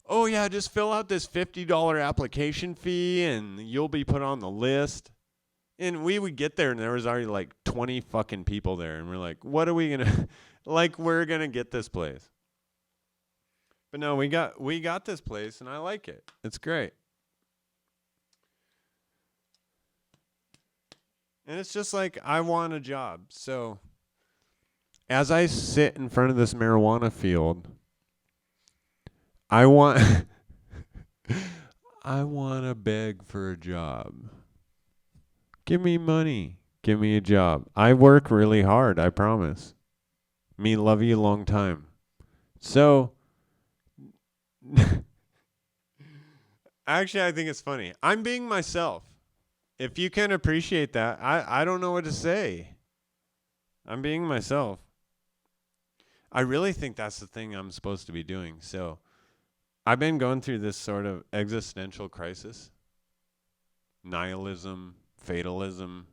"Oh yeah, just fill out this $50 application fee and you'll be put on the list." And we would get there and there was already like 20 fucking people there. And we're like, what are we going to, like, we're going to get this place. But no, we got this place and I like it. It's great. And it's just like, I want a job. So as I sit in front of this marijuana field, I want, I want to beg for a job. Give me money. Give me a job. I work really hard, I promise. Me love you long time. So, actually, I think it's funny. I'm being myself. If you can appreciate that, I don't know what to say. I'm being myself. I really think that's the thing I'm supposed to be doing. So, I've been going through this sort of existential crisis, nihilism, fatalism,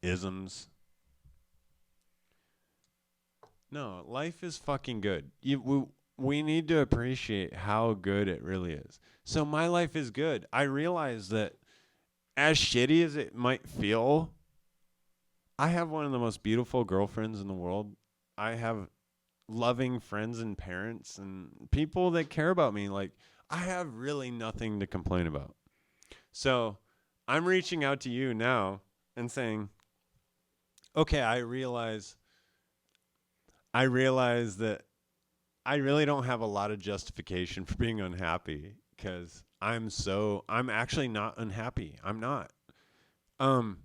isms. No, life is fucking good. We need to appreciate how good it really is. So my life is good. I realize that as shitty as it might feel, I have one of the most beautiful girlfriends in the world. I have loving friends and parents and people that care about me. Like, I have really nothing to complain about. So I'm reaching out to you now and saying, okay, I realize that I really don't have a lot of justification for being unhappy because I'm actually not unhappy. I'm not. Um,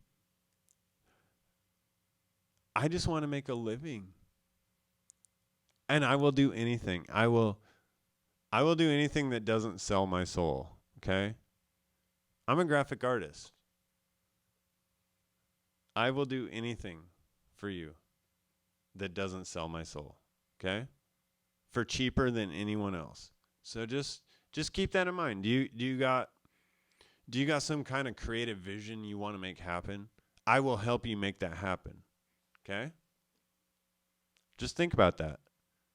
I just want to make a living. And I will do anything. I will do anything that doesn't sell my soul, okay? I'm a graphic artist. I will do anything for you that doesn't sell my soul, okay? For cheaper than anyone else. So just keep that in mind. Do you got some kind of creative vision you want to make happen? I will help you make that happen. Okay? Just think about that.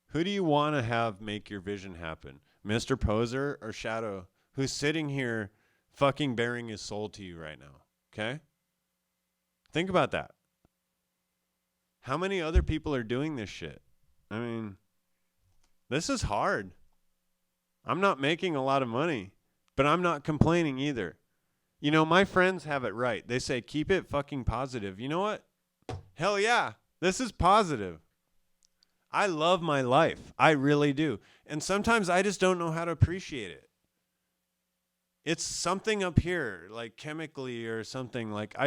Who do you want to have make your vision happen? Mr. Poser or Shadow, who's sitting here fucking bearing his soul to you right now? Okay? Think about that. How many other people are doing this shit? I mean, this is hard. I'm not making a lot of money, but I'm not complaining either. You know, my friends have it right. They say, keep it fucking positive. You know what? Hell yeah. This is positive. I love my life. I really do. And sometimes I just don't know how to appreciate it. It's something up here, like chemically or something. Like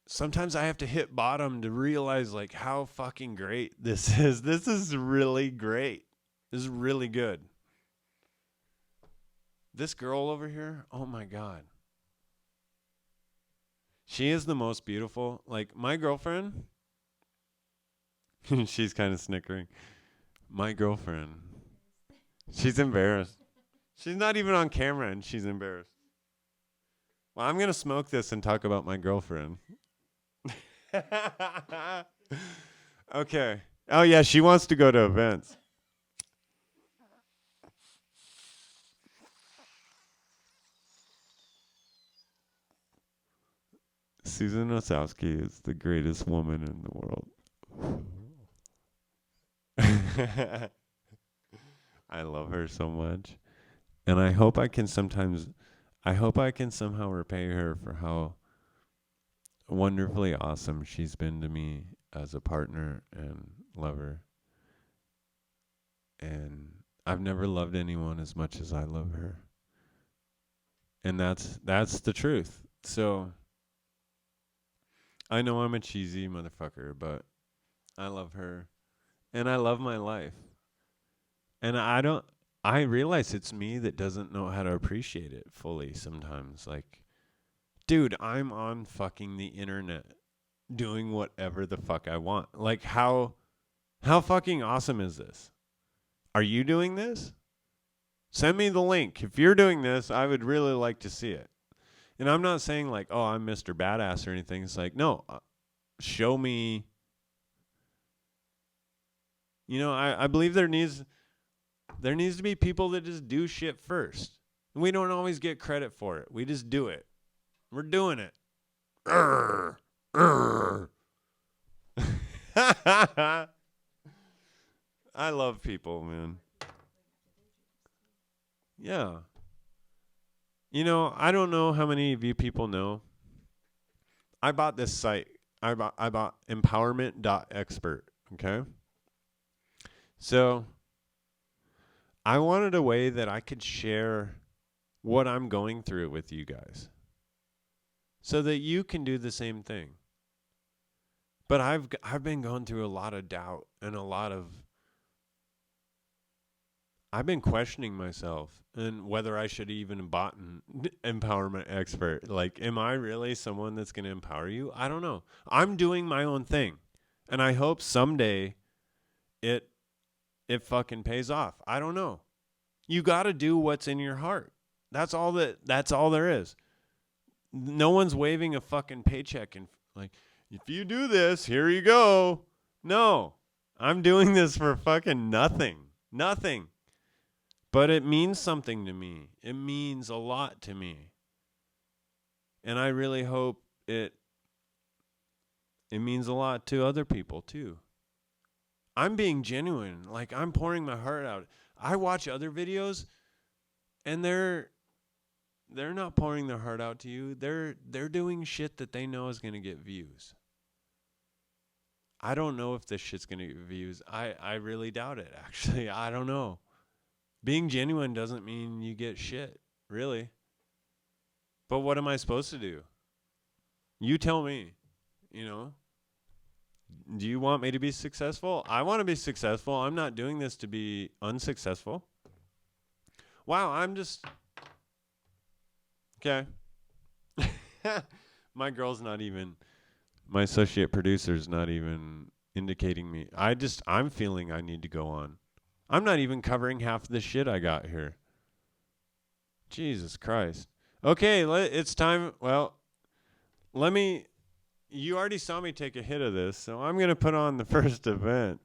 sometimes I have to hit bottom to realize like how fucking great this is. This is really great. This is really good. This girl over here, oh my God. She is the most beautiful. Like my girlfriend, she's kind of snickering. My girlfriend, she's embarrassed. She's not even on camera and she's embarrassed. Well, I'm going to smoke this and talk about my girlfriend. Okay. Oh, yeah, she wants to go to events. Susan Osowski is the greatest woman in the world. I love her so much. And I hope I can somehow repay her for how wonderfully awesome she's been to me as a partner and lover. And I've never loved anyone as much as I love her. And that's the truth. So I know I'm a cheesy motherfucker, but I love her and I love my life. And I realize it's me that doesn't know how to appreciate it fully sometimes. Like, dude, I'm on fucking the internet doing whatever the fuck I want. Like how fucking awesome is this? Are you doing this? Send me the link. If you're doing this, I would really like to see it. And I'm not saying like, oh, I'm Mr. Badass or anything. It's like, no, show me. You know, I believe there needs to be people that just do shit first. And we don't always get credit for it. We just do it. We're doing it. Urgh, urgh. I love people, man. Yeah. You know, I don't know how many of you people know. I bought this site. I bought empowerment.expert, okay? So, I wanted a way that I could share what I'm going through with you guys. so that you can do the same thing. But I've been going through a lot of doubt and I've been questioning myself and whether I should even bought an empowerment expert. Like, am I really someone that's going to empower you? I don't know. I'm doing my own thing, and I hope someday it fucking pays off. I don't know. You got to do what's in your heart. That's all there is. No one's waving a fucking paycheck and like, if you do this, here you go. No. I'm doing this for fucking nothing. Nothing. But it means something to me. It means a lot to me. And I really hope it means a lot to other people too. I'm being genuine. Like, I'm pouring my heart out. I watch other videos and they're not pouring their heart out to you. They're doing shit that they know is going to get views. I don't know if this shit's going to get views. I really doubt it, actually. I don't know. Being genuine doesn't mean you get shit, really. But what am I supposed to do? You tell me, you know? Do you want me to be successful? I want to be successful. I'm not doing this to be unsuccessful. Wow, I'm just... Okay. My girl's not even... My associate producer's not even indicating me. I'm feeling I need to go on. I'm not even covering half the shit I got here. Jesus Christ. Okay, it's time. Well, you already saw me take a hit of this, so I'm going to put on the first event.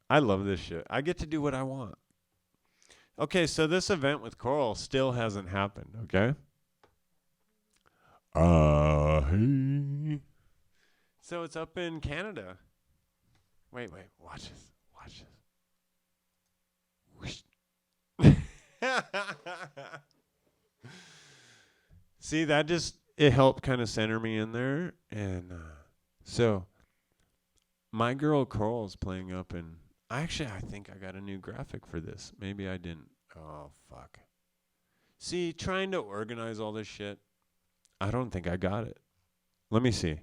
I love this shit. I get to do what I want. Okay, so this event with Coral still hasn't happened, okay? Hey. So it's up in Canada. Wait, watch this. See, it helped kind of center me in there. And so my girl Coral's playing up in... I think I got a new graphic for this. Maybe I didn't. Oh, fuck. See, trying to organize all this shit, I don't think I got it. Let me see.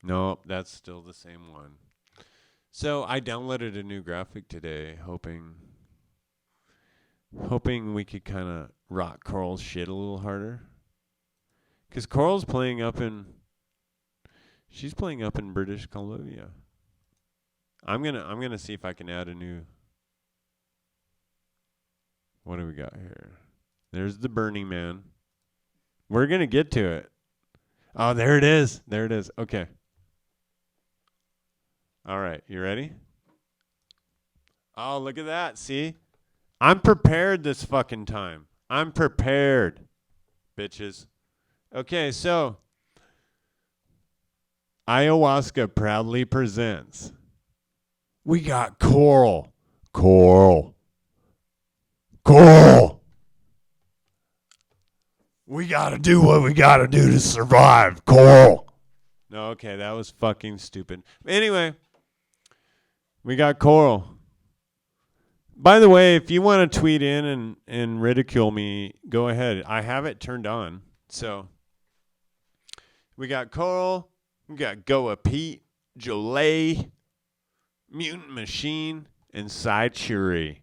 Nope, that's still the same one. So I downloaded a new graphic today, hoping we could kind of rock Coral's shit a little harder. Because Coral's playing up in... She's playing up in British Columbia. I'm gonna see if I can add a new... What do we got here? There's the Burning Man. We're gonna get to it. Oh, there it is. Okay. All right, you ready? Oh, look at that. See? I'm prepared this fucking time. I'm prepared, bitches. Okay, so ayahuasca proudly presents. We got Coral. We gotta do what we gotta do to survive, Coral. No, okay, that was fucking stupid. Anyway, we got Coral. By the way, if you want to tweet in and ridicule me, go ahead. I have it turned on. So we got Coral, we got Goa Pete, Jolay, Mutant Machine, and Saichuri.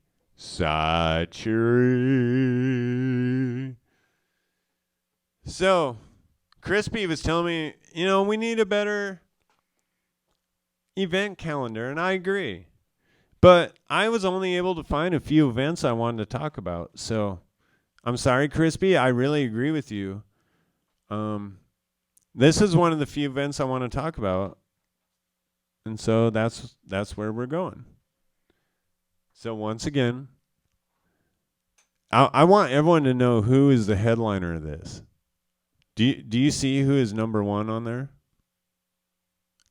So, Crispy was telling me, we need a better event calendar, and I agree. But I was only able to find a few events I wanted to talk about. So, I'm sorry, Crispy. I really agree with you. This is one of the few events I want to talk about. And so that's where we're going. So once again, I want everyone to know who is the headliner of this. Do you see who is number one on there?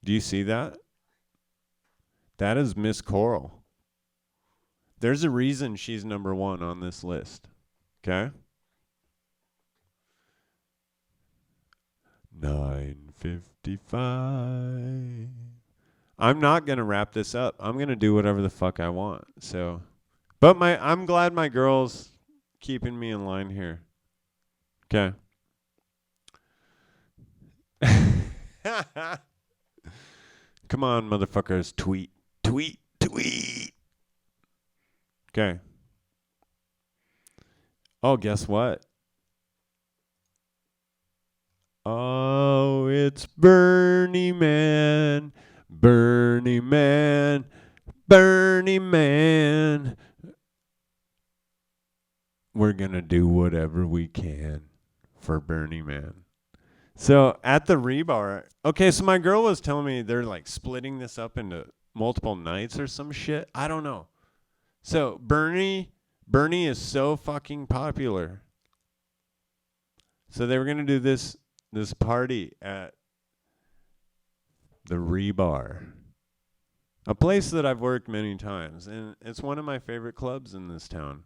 Do you see that? That is Miss Coral. There's a reason she's number one on this list. Okay? 9:55. I'm not going to wrap this up. I'm going to do whatever the fuck I want. So, but I'm glad my girl's keeping me in line here. Okay. Come on, motherfuckers. Tweet. Tweet. Tweet. Okay. Oh, guess what? Oh, it's Burning Man. Burning Man. Burning Man. We're going to do whatever we can for Burning Man. So at the Rebar, okay, so my girl was telling me they're like splitting this up into multiple nights or some shit. I don't know. So Bernie is so fucking popular. So they were gonna do this party at the Rebar, a place that I've worked many times, and it's one of my favorite clubs in this town.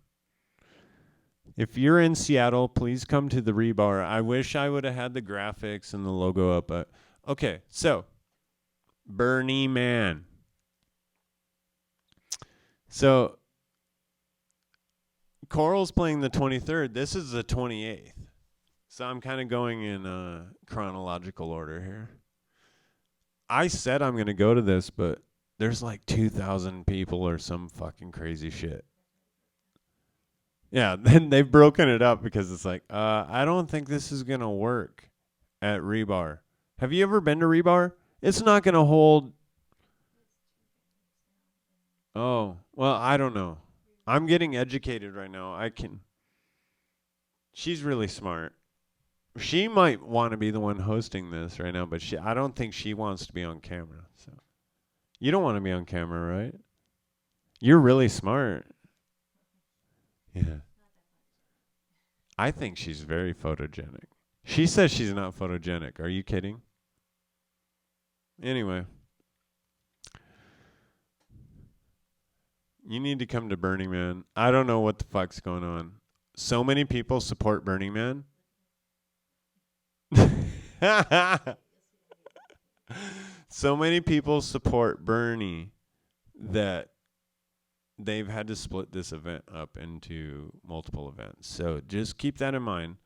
If you're in Seattle, please come to the Rebar. I wish I would have had the graphics and the logo up, but okay, so Burning Man. So Coral's playing the 23rd. This is the 28th. So I'm kind of going in chronological order here. I said I'm going to go to this, but there's like 2,000 people or some fucking crazy shit. Yeah, then they've broken it up because it's like, I don't think this is going to work at Rebar. Have you ever been to Rebar? It's not going to hold. Oh, well, I don't know. I'm getting educated right now. She's really smart. She might want to be the one hosting this right now, but I don't think she wants to be on camera. So you don't want to be on camera, right? You're really smart. Yeah. I think she's very photogenic. She says she's not photogenic. Are you kidding? Anyway. You need to come to Burning Man. I don't know what the fuck's going on. So many people support Burning Man. So many people support Bernie that they've had to split this event up into multiple events. So just keep that in mind.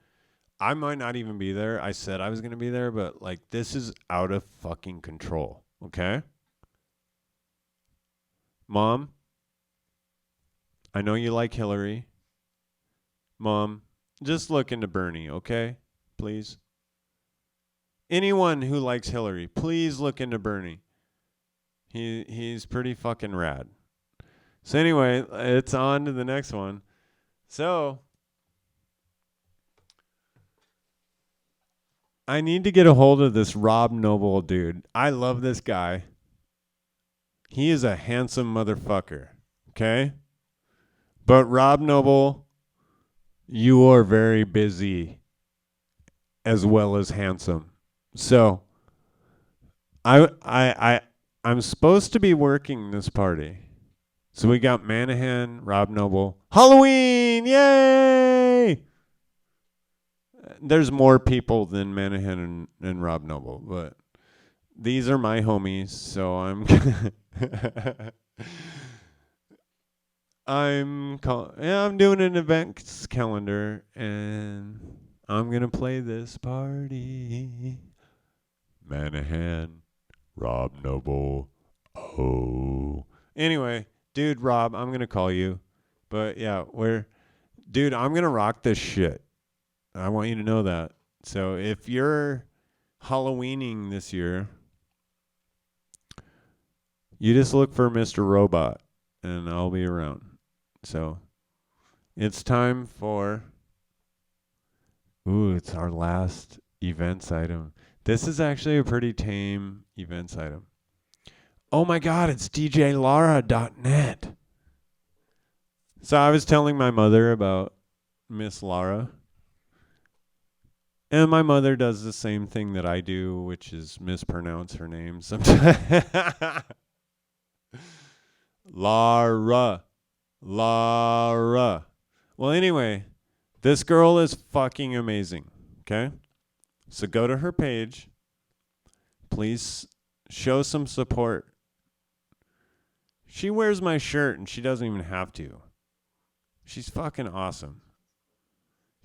I might not even be there. I said I was going to be there, but like this is out of fucking control. Okay? Mom, I know you like Hillary. Mom, just look into Bernie, okay? Please. Anyone who likes Hillary, please look into Bernie. He's pretty fucking rad. So anyway, it's on to the next one. So I need to get a hold of this Rob Noble dude. I love this guy. He is a handsome motherfucker. Okay? But Rob Noble, you are very busy as well as handsome. So I'm supposed to be working this party. So we got Manahan, Rob Noble. Halloween! Yay! There's more people than Manahan and Rob Noble, but these are my homies, so I'm I'm doing an events calendar, and I'm gonna play this party. Manahan, Rob Noble. Oh. Anyway, dude, Rob, I'm gonna call you. But yeah, dude, I'm gonna rock this shit. I want you to know that. So if you're Halloweening this year, you just look for Mr. Robot, and I'll be around. So it's time for. It's our last events item. This is actually a pretty tame events item. Oh my God, it's djlara.net. So I was telling my mother about Miss Lara. And my mother does the same thing that I do, which is mispronounce her name sometimes. Lara. Well, anyway, this girl is fucking amazing. Okay? So go to her page. Please show some support. She wears my shirt and she doesn't even have to. She's fucking awesome.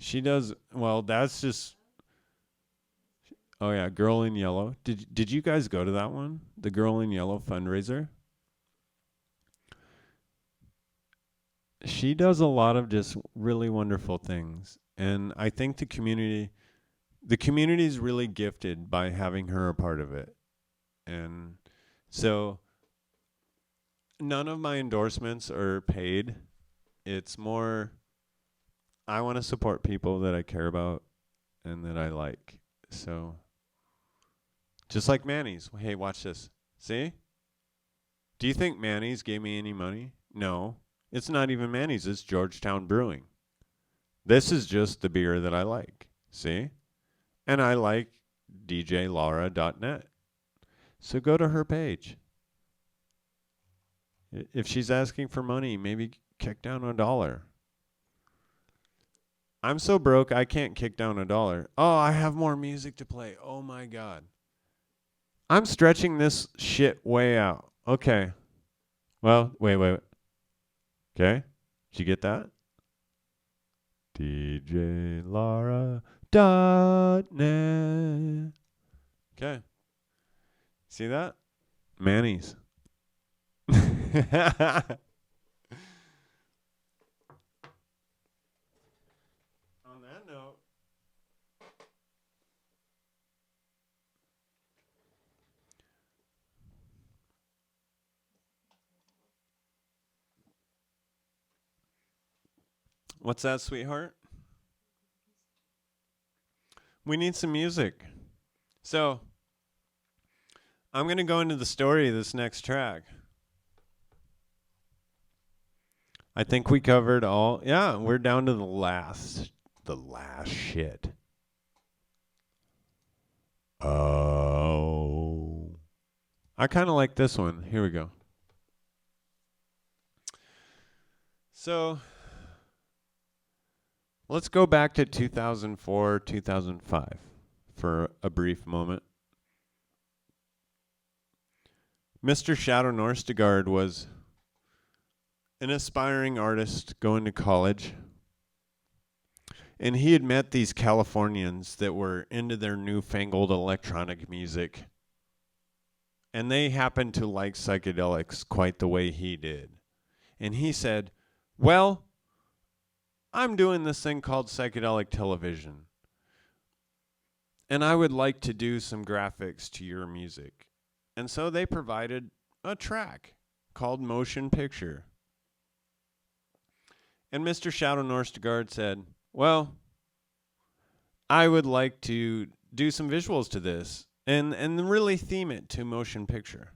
She does well. That's just. Oh yeah, Girl in Yellow. Did you guys go to that one? The Girl in Yellow fundraiser. She does a lot of just really wonderful things, and I think the community is really gifted by having her a part of it, and so none of my endorsements are paid. It's more I want to support people that I care about and that I like. So just like Manny's. Hey, watch this. See? Do you think Manny's gave me any money? No. It's not even Manny's. It's Georgetown Brewing. This is just the beer that I like. See? And I like djlaura.net. So go to her page. If she's asking for money, maybe kick down $1. I'm so broke I can't kick down $1. Oh, I have more music to play. Oh my God. I'm stretching this shit way out. Okay. Well, wait. Okay. Did you get that? djlaura.net. Okay. See that? Manny's. On that note, what's that, sweetheart? We need some music. So, I'm going to go into the story of this next track. I think we covered all. Yeah, we're down to the last shit. Oh. I kind of like this one. Here we go. So, let's go back to 2004, 2005 for a brief moment. Mr. Shadow Norstegard was an aspiring artist going to college. And he had met these Californians that were into their newfangled electronic music. And they happened to like psychedelics quite the way he did. And he said, well, I'm doing this thing called psychedelic television. And I would like to do some graphics to your music. And so they provided a track called Motion Picture. And Mr. Shadow Norstegard said, well, I would like to do some visuals to this and really theme it to motion picture.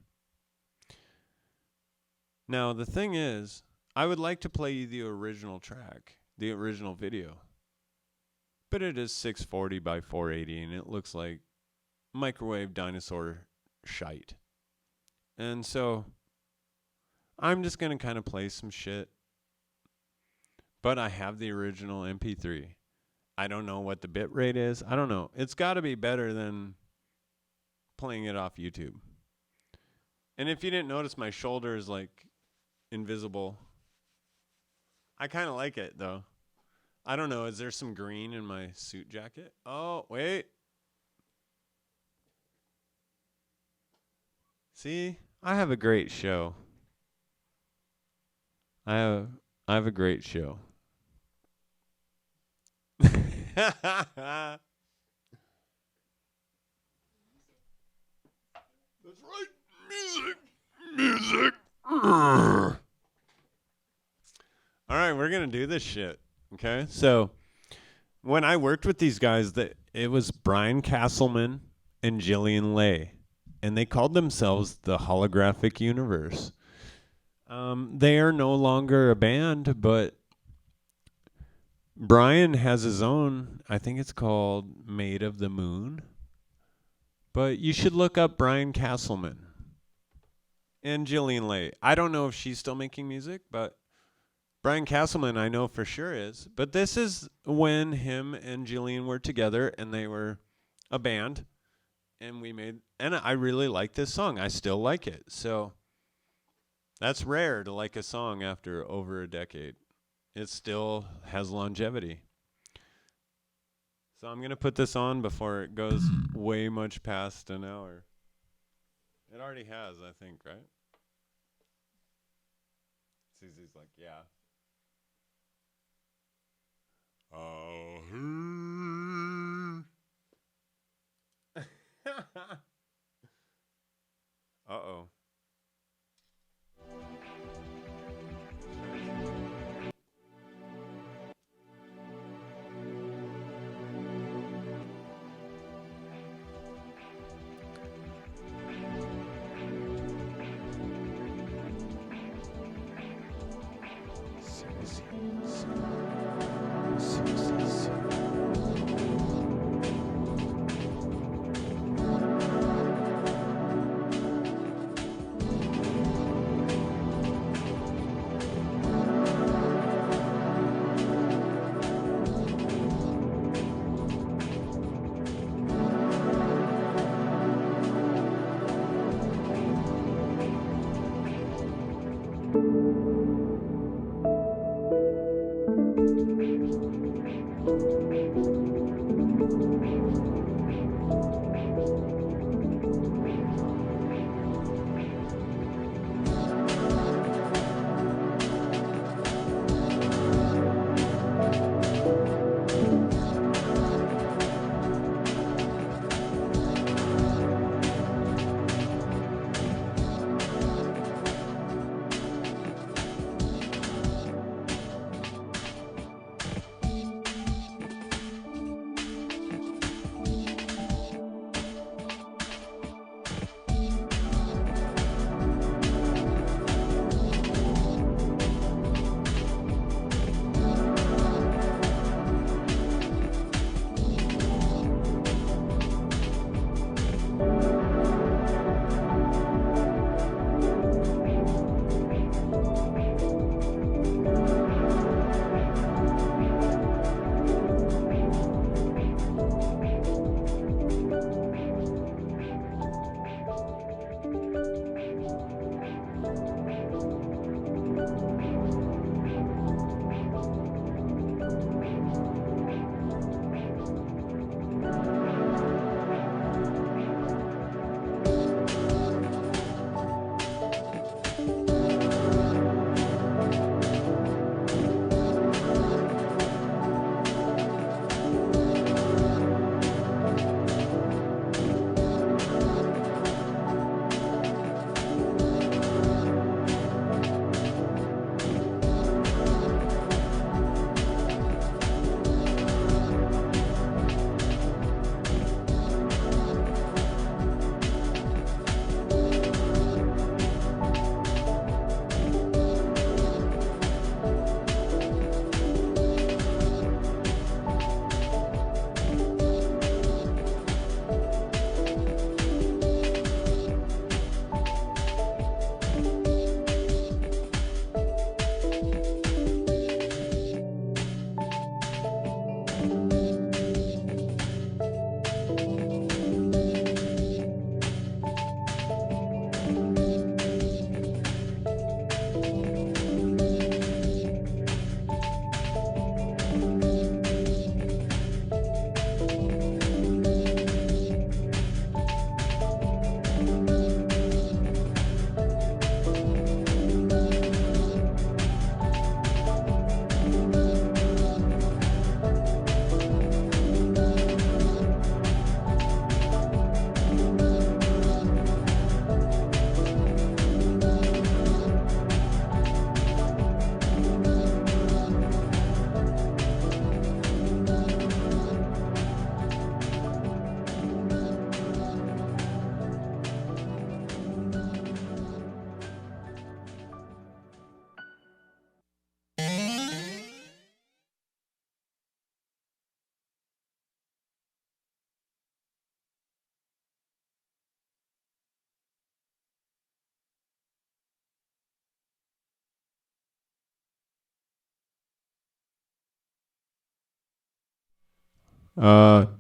Now, the thing is, I would like to play you the original track, the original video. But it is 640 by 480, and it looks like microwave dinosaur shite. And so I'm just going to kind of play some shit. But I have the original MP3. I don't know what the bit rate is. I don't know. It's got to be better than playing it off YouTube. And if you didn't notice, my shoulder is like invisible. I kind of like it, though. I don't know. Is there some green in my suit jacket? Oh, wait. See? I have a great show. I have a great show. That's right. Music. All right, we're going to do this shit. Okay? So, when I worked with these guys, it was Brian Castleman and Jillian Lay, and they called themselves the Holographic Universe. They are no longer a band, but Brian has his own, I think it's called Made of the Moon. But you should look up Brian Castleman and Jillian Lay. I don't know if she's still making music, but Brian Castleman I know for sure is. But this is when him and Jillian were together and they were a band. And I really like this song. I still like it. So that's rare to like a song after over a decade. It still has longevity. So I'm going to put this on before it goes way much past an hour. It already has, I think, right? Susie's like, yeah. Oh. Uh-oh. Susie. Susie.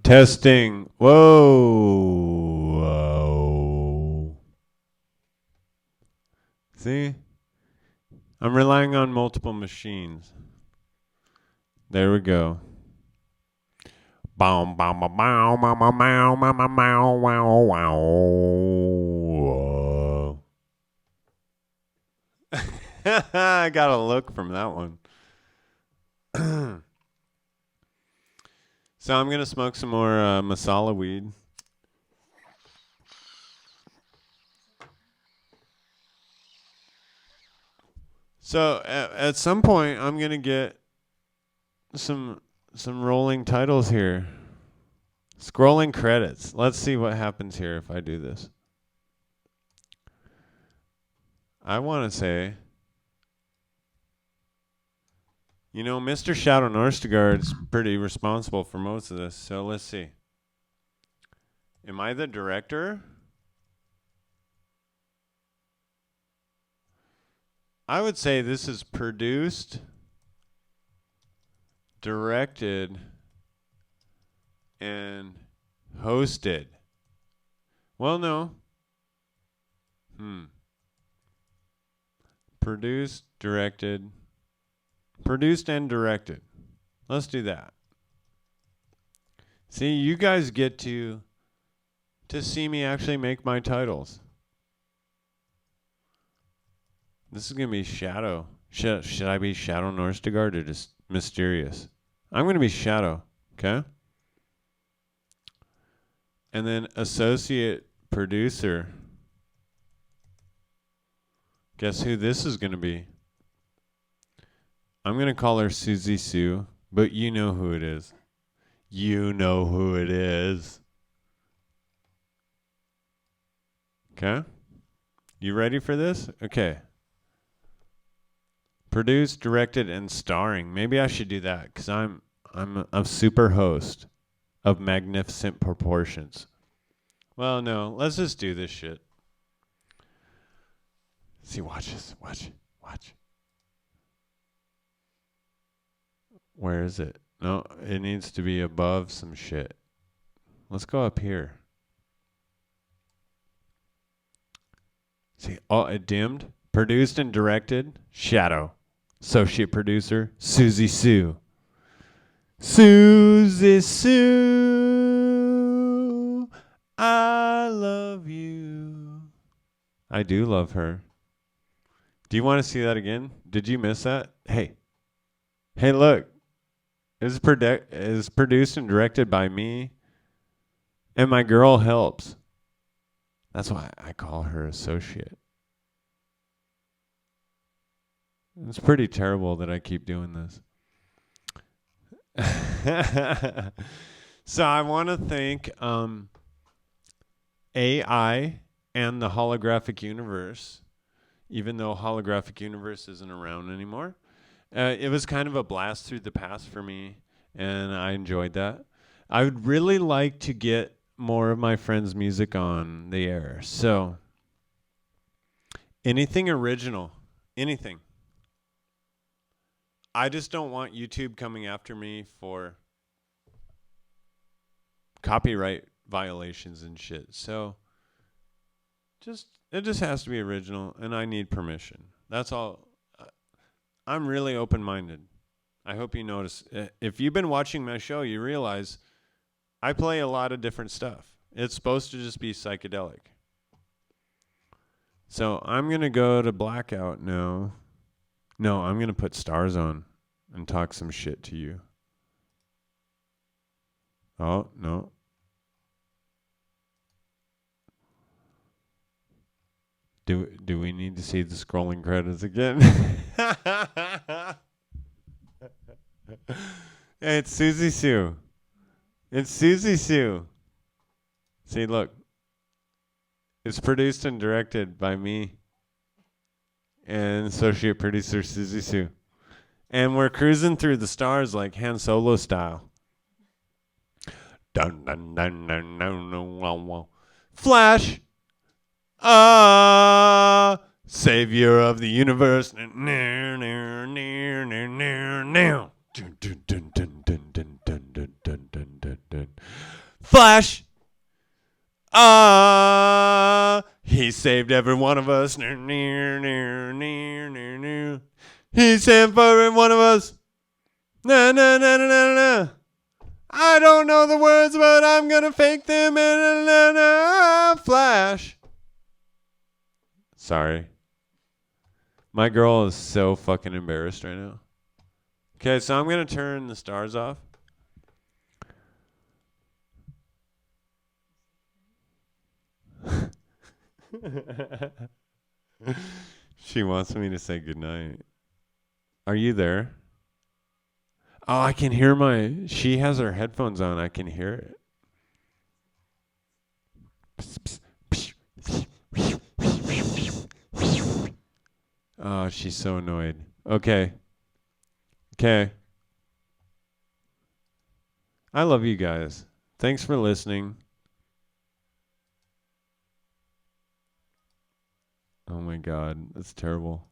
Testing. Whoa. Whoa. See? I'm relying on multiple machines. There we go. Bow, bow, bow, bow, bow, bow, bow, bow, bow, bow, wow, wow. I got a look from that one. So I'm going to smoke some more masala weed. So at some point, I'm going to get some rolling titles here. Scrolling credits. Let's see what happens here if I do this. I want to say, you know, Mr. Shadow Norstgard's pretty responsible for most of this. So let's see. Am I the director? I would say this is produced, directed, and hosted. Well, no. Produced and directed. Let's do that. See, you guys get to see me actually make my titles. This is going to be Shadow. Should I be Shadow Norstgard or just mysterious? I'm going to be Shadow, okay? And then associate producer. Guess who this is going to be? I'm going to call her Susie Sue, but you know who it is. You know who it is. Okay? You ready for this? Okay. Produced, directed, and starring. Maybe I should do that because I'm a super host of magnificent proportions. Well, no, let's just do this shit. See, watch this. Watch. Where is it? No, it needs to be above some shit. Let's go up here. See, oh, it dimmed. Produced and directed, Shadow. Associate producer, Susie Sue. Susie Sue, I love you. I do love her. Do you want to see that again? Did you miss that? Hey, look. It is produced and directed by me, and my girl helps. That's why I call her associate. It's pretty terrible that I keep doing this. So I want to thank AI and the holographic universe, even though holographic universe isn't around anymore. It was kind of a blast through the past for me, and I enjoyed that. I would really like to get more of my friends' music on the air. So anything original, anything. I just don't want YouTube coming after me for copyright violations and shit. So it just has to be original, and I need permission. That's all. I'm really open-minded. I hope you notice. If you've been watching my show, you realize I play a lot of different stuff. It's supposed to just be psychedelic. So I'm going to go to blackout now. No, I'm going to put stars on and talk some shit to you. Oh, no. Do we need to see the scrolling credits again? It's Susie Sue. It's Susie Sue. See, look. It's produced and directed by me and associate producer Susie Sue. And we're cruising through the stars like Han Solo style. Dun dun dun dun dun dun wow wow. Flash! Savior of the universe. Flash! He saved every one of us. He saved every one of us. Na na na na na na. I I don't know the words, but I'm gonna fake them in a flash. Sorry. My girl is so fucking embarrassed right now. Okay, so I'm gonna turn the stars off. She wants me to say goodnight. Are you there? Oh, I can hear she has her headphones on. I can hear it. Oh, she's so annoyed. Okay. Okay. I love you guys. Thanks for listening. Oh my God, that's terrible.